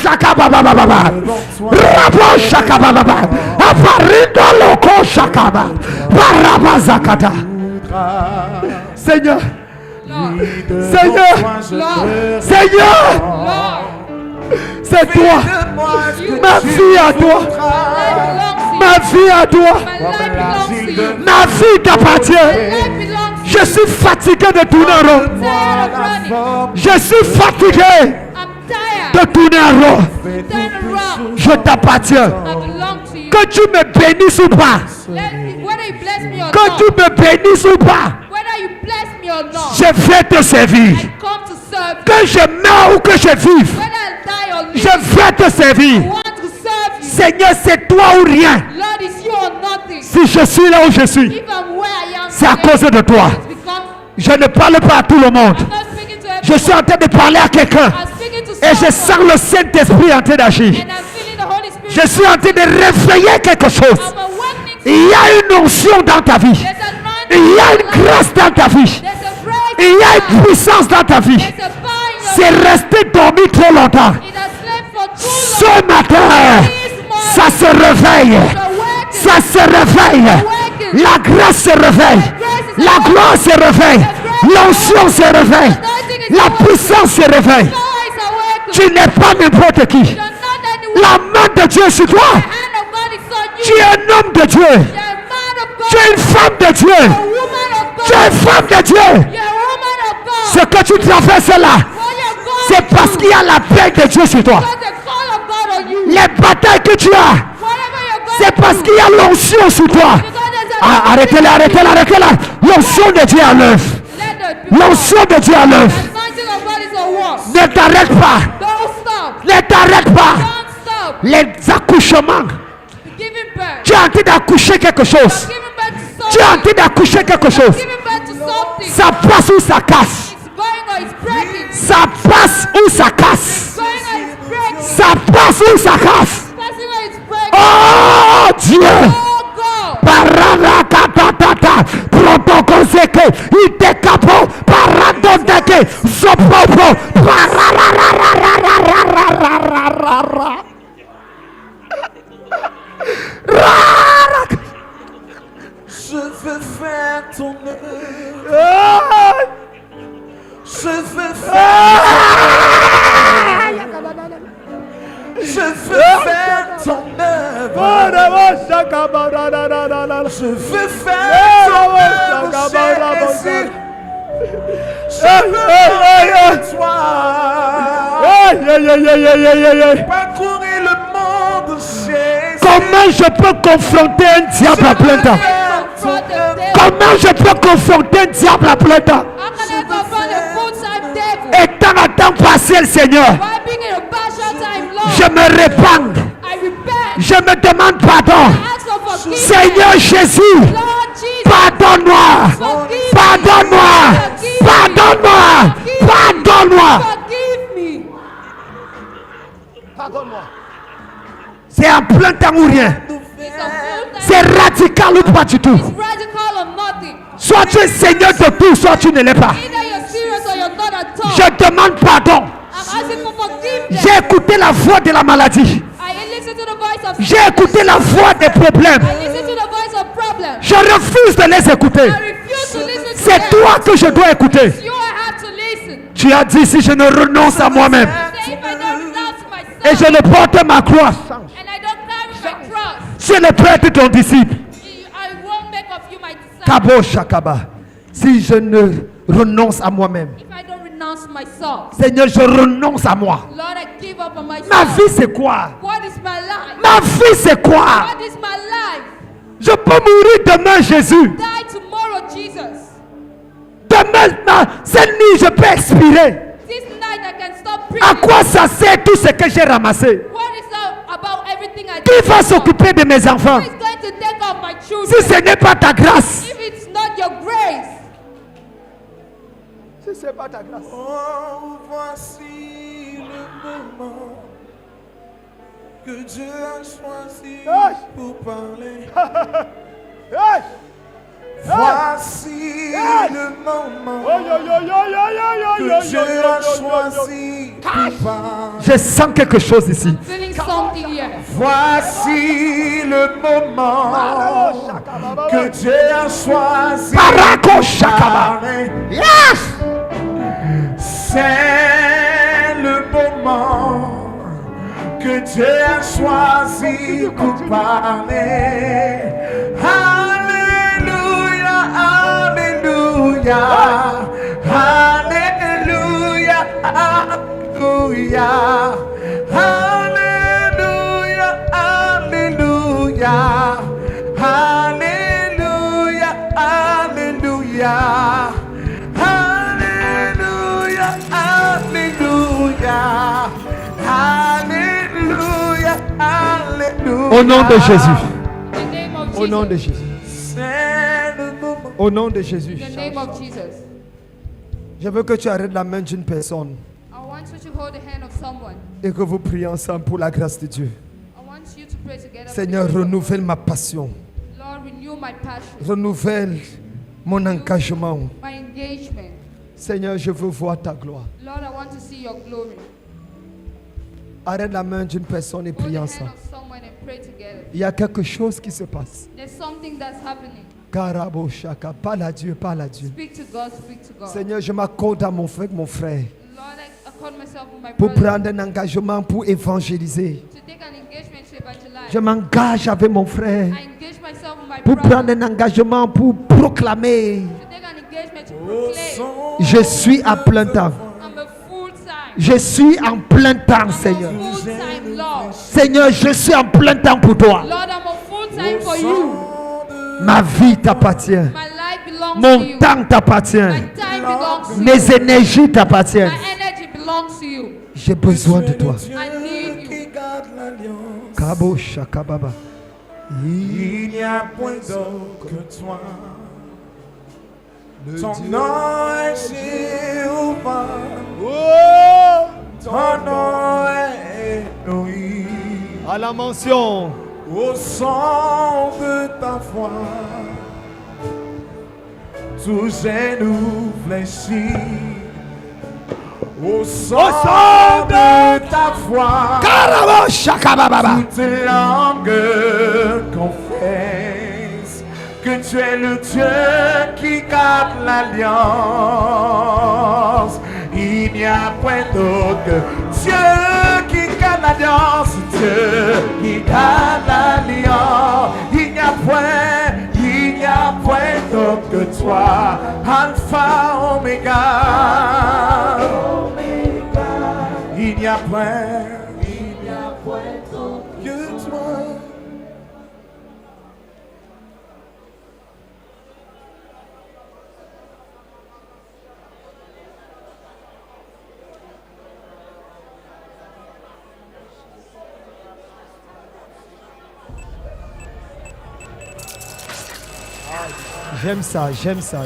Shaka baba baba baba. Rabo shaka baba baba. Aparindo loko shaka baba. Baraba zakata. Seigneur. Seigneur. Seigneur. C'est toi. Ma vie à toi. Ma vie à toi. Ma vie t'appartient. Je suis fatigué de tourner en rond. Je suis fatigué de tourner en rond. Je t'appartiens. Que tu me bénisses ou pas. Que tu me bénisses ou pas. Je vais te servir. Que je meure ou que je vive. Je vais te servir. Seigneur, c'est toi ou rien. Si je suis là où je suis, c'est à cause de toi. Je ne parle pas à tout le monde. Je suis en train de parler à quelqu'un. Et je sens le Saint-Esprit en train d'agir. Je suis en train de réveiller quelque chose. Il y a une onction dans ta vie. Il y a une grâce dans ta vie. Il y a une puissance dans ta vie. C'est resté dormi trop longtemps. Ce matin, ça se réveille. Ça se réveille. La grâce se réveille. La gloire se réveille. L'onction se réveille. La puissance se réveille. Tu n'es pas n'importe qui. La main de Dieu sur toi. Tu es un homme de Dieu. Tu es une femme de Dieu. Tu es une femme de Dieu. Ce que tu traverses là, c'est parce qu'il y a la paix de Dieu sur toi. Les batailles que tu as, c'est parce qu'il y a l'onction sur toi. Ah, arrêtez-la, arrêtez-la, arrêtez-la. L'onction de Dieu à l'œuvre. L'onction de Dieu à l'œuvre. Ne t'arrête pas. Ne t'arrête pas. Les accouchements. Tu es en train d'accoucher quelque chose. Tu es en train d'accoucher quelque chose. Ça passe ou ça casse. Ça passe ou ça casse. Ça passe ou ça casse. Oh Dieu. Paradakatata. Protokoseke. Itekapo. Paradondeke. Zopopo. Je veux faire ton œuvre. Je veux faire. Je veux faire ton œuvre. Je veux faire ton œuvre, Jésus. Je veux faire toi. Parcourir le monde, Jésus. Comment je peux confronter un diable à plein temps? Comment je peux confronter un diable à plein temps? Et temps à temps partiel, Seigneur, je me répands. Je me demande pardon. Seigneur Jésus, pardonne-moi. Pardonne-moi. Pardonne-moi. Pardonne-moi. Pardonne-moi. C'est en plein temps ou rien. C'est radical ou pas du tout. Soit tu es Seigneur de tout, soit tu ne l'es pas. Je demande pardon. J'ai écouté la voix de la maladie. J'ai écouté la voix des problèmes. Je refuse de les écouter. C'est toi que je dois écouter. Tu as dit si je ne renonce à moi-même et je ne porte ma croix, je ne peux être ton disciple. don't make of you my disciple, Kabo Shakaba. Si je ne renonce à moi-même, if I don't renounce myself, Seigneur, je renonce à moi. Lord, I give up on myself. Ma vie, c'est quoi? What is my life? Ma vie, c'est quoi? What is my life? Je peux mourir demain, Jésus. Die tomorrow, Jesus. Demain, cette nuit, je peux expirer. This night I can stop À preaching. quoi ça sert tout ce que j'ai ramassé? What is about everything I Qui va do? s'occuper de mes enfants? Who is going to take off my Si children? ce n'est pas ta grâce. If it's not your grace, Si ce n'est pas ta grâce. Oh, voici le moment que Dieu a choisi Hey! pour parler. Hey! Voici Hey! le moment Oh, yo, yo, yo, yo, yo, que yo, Dieu yo, yo, a yo, yo, yo. choisi pour parler. Je sens quelque chose ici. feeling something here. Voici le moment que Dieu a choisi Parako pour Shakaba. parler. Yes! C'est le moment que Dieu a choisi pour parler. Alléluia, Alléluia, Alléluia, Alléluia, Alléluia, Alléluia, Alléluia, Alléluia. Alléluia, Alléluia, Alléluia. Au nom de Jésus. In the name of Au nom de Jesus. Jésus. C'est le moment. Au nom de Jésus. In the name of Jesus. Je veux que tu arrêtes la main d'une personne I want you to hold the hand of someone. et que vous priez ensemble pour la grâce de Dieu. I want you to pray together. for Seigneur, the grace of renouvelle ma passion. God. Lord, renew my passion, Renouvelle mon engagement. my engagement. Seigneur, je veux voir ta gloire. Lord, I want to see your glory. Arrête la main d'une personne et Hold prie the hand ensemble. of someone and pray together. Il y a quelque chose qui se passe. There's something that's happening. Karabo Shaka, parle à Dieu, parle à Dieu. Speak to God, speak to God. Seigneur, je m'accorde à mon frère, mon frère, Lord, I accord myself with my pour brother prendre un engagement pour évangéliser. to take an engagement to evangelize. Je m'engage avec mon frère I engage myself with my pour brother prendre un engagement pour proclamer. to take an engagement to Au proclaim. son Je suis à plein temps. I'm a full time. Je suis en plein temps, I'm Seigneur. a full time, Lord. Seigneur, je suis en plein temps pour toi. Lord, I'm a full time for you. Ma vie t'appartient. My life belongs to Mon you. temps t'appartient. My time belongs to you. Mes énergies t'appartiennent. My energy belongs to you. J'ai besoin de toi. Dieu I need you. qui garde l'alliance. Kabo Shaka Baba. Il n'y a point d'autre que toi. Ton nom est Jéhovah. Ton nom est Elohim. À la mention. Au son de ta voix, tous genoux fléchis. Au son de ta voix, Karabo Shaka Baba. toutes langues confessent que tu es le Dieu qui garde l'alliance. Il n'y a point d'autre que Dieu qui garde l'alliance, Dieu qui garde l'alliance. Il n'y a point d'autre que toi, Alpha, Oméga. Il n'y a point d'autre que toi. J'aime ça, j'aime ça.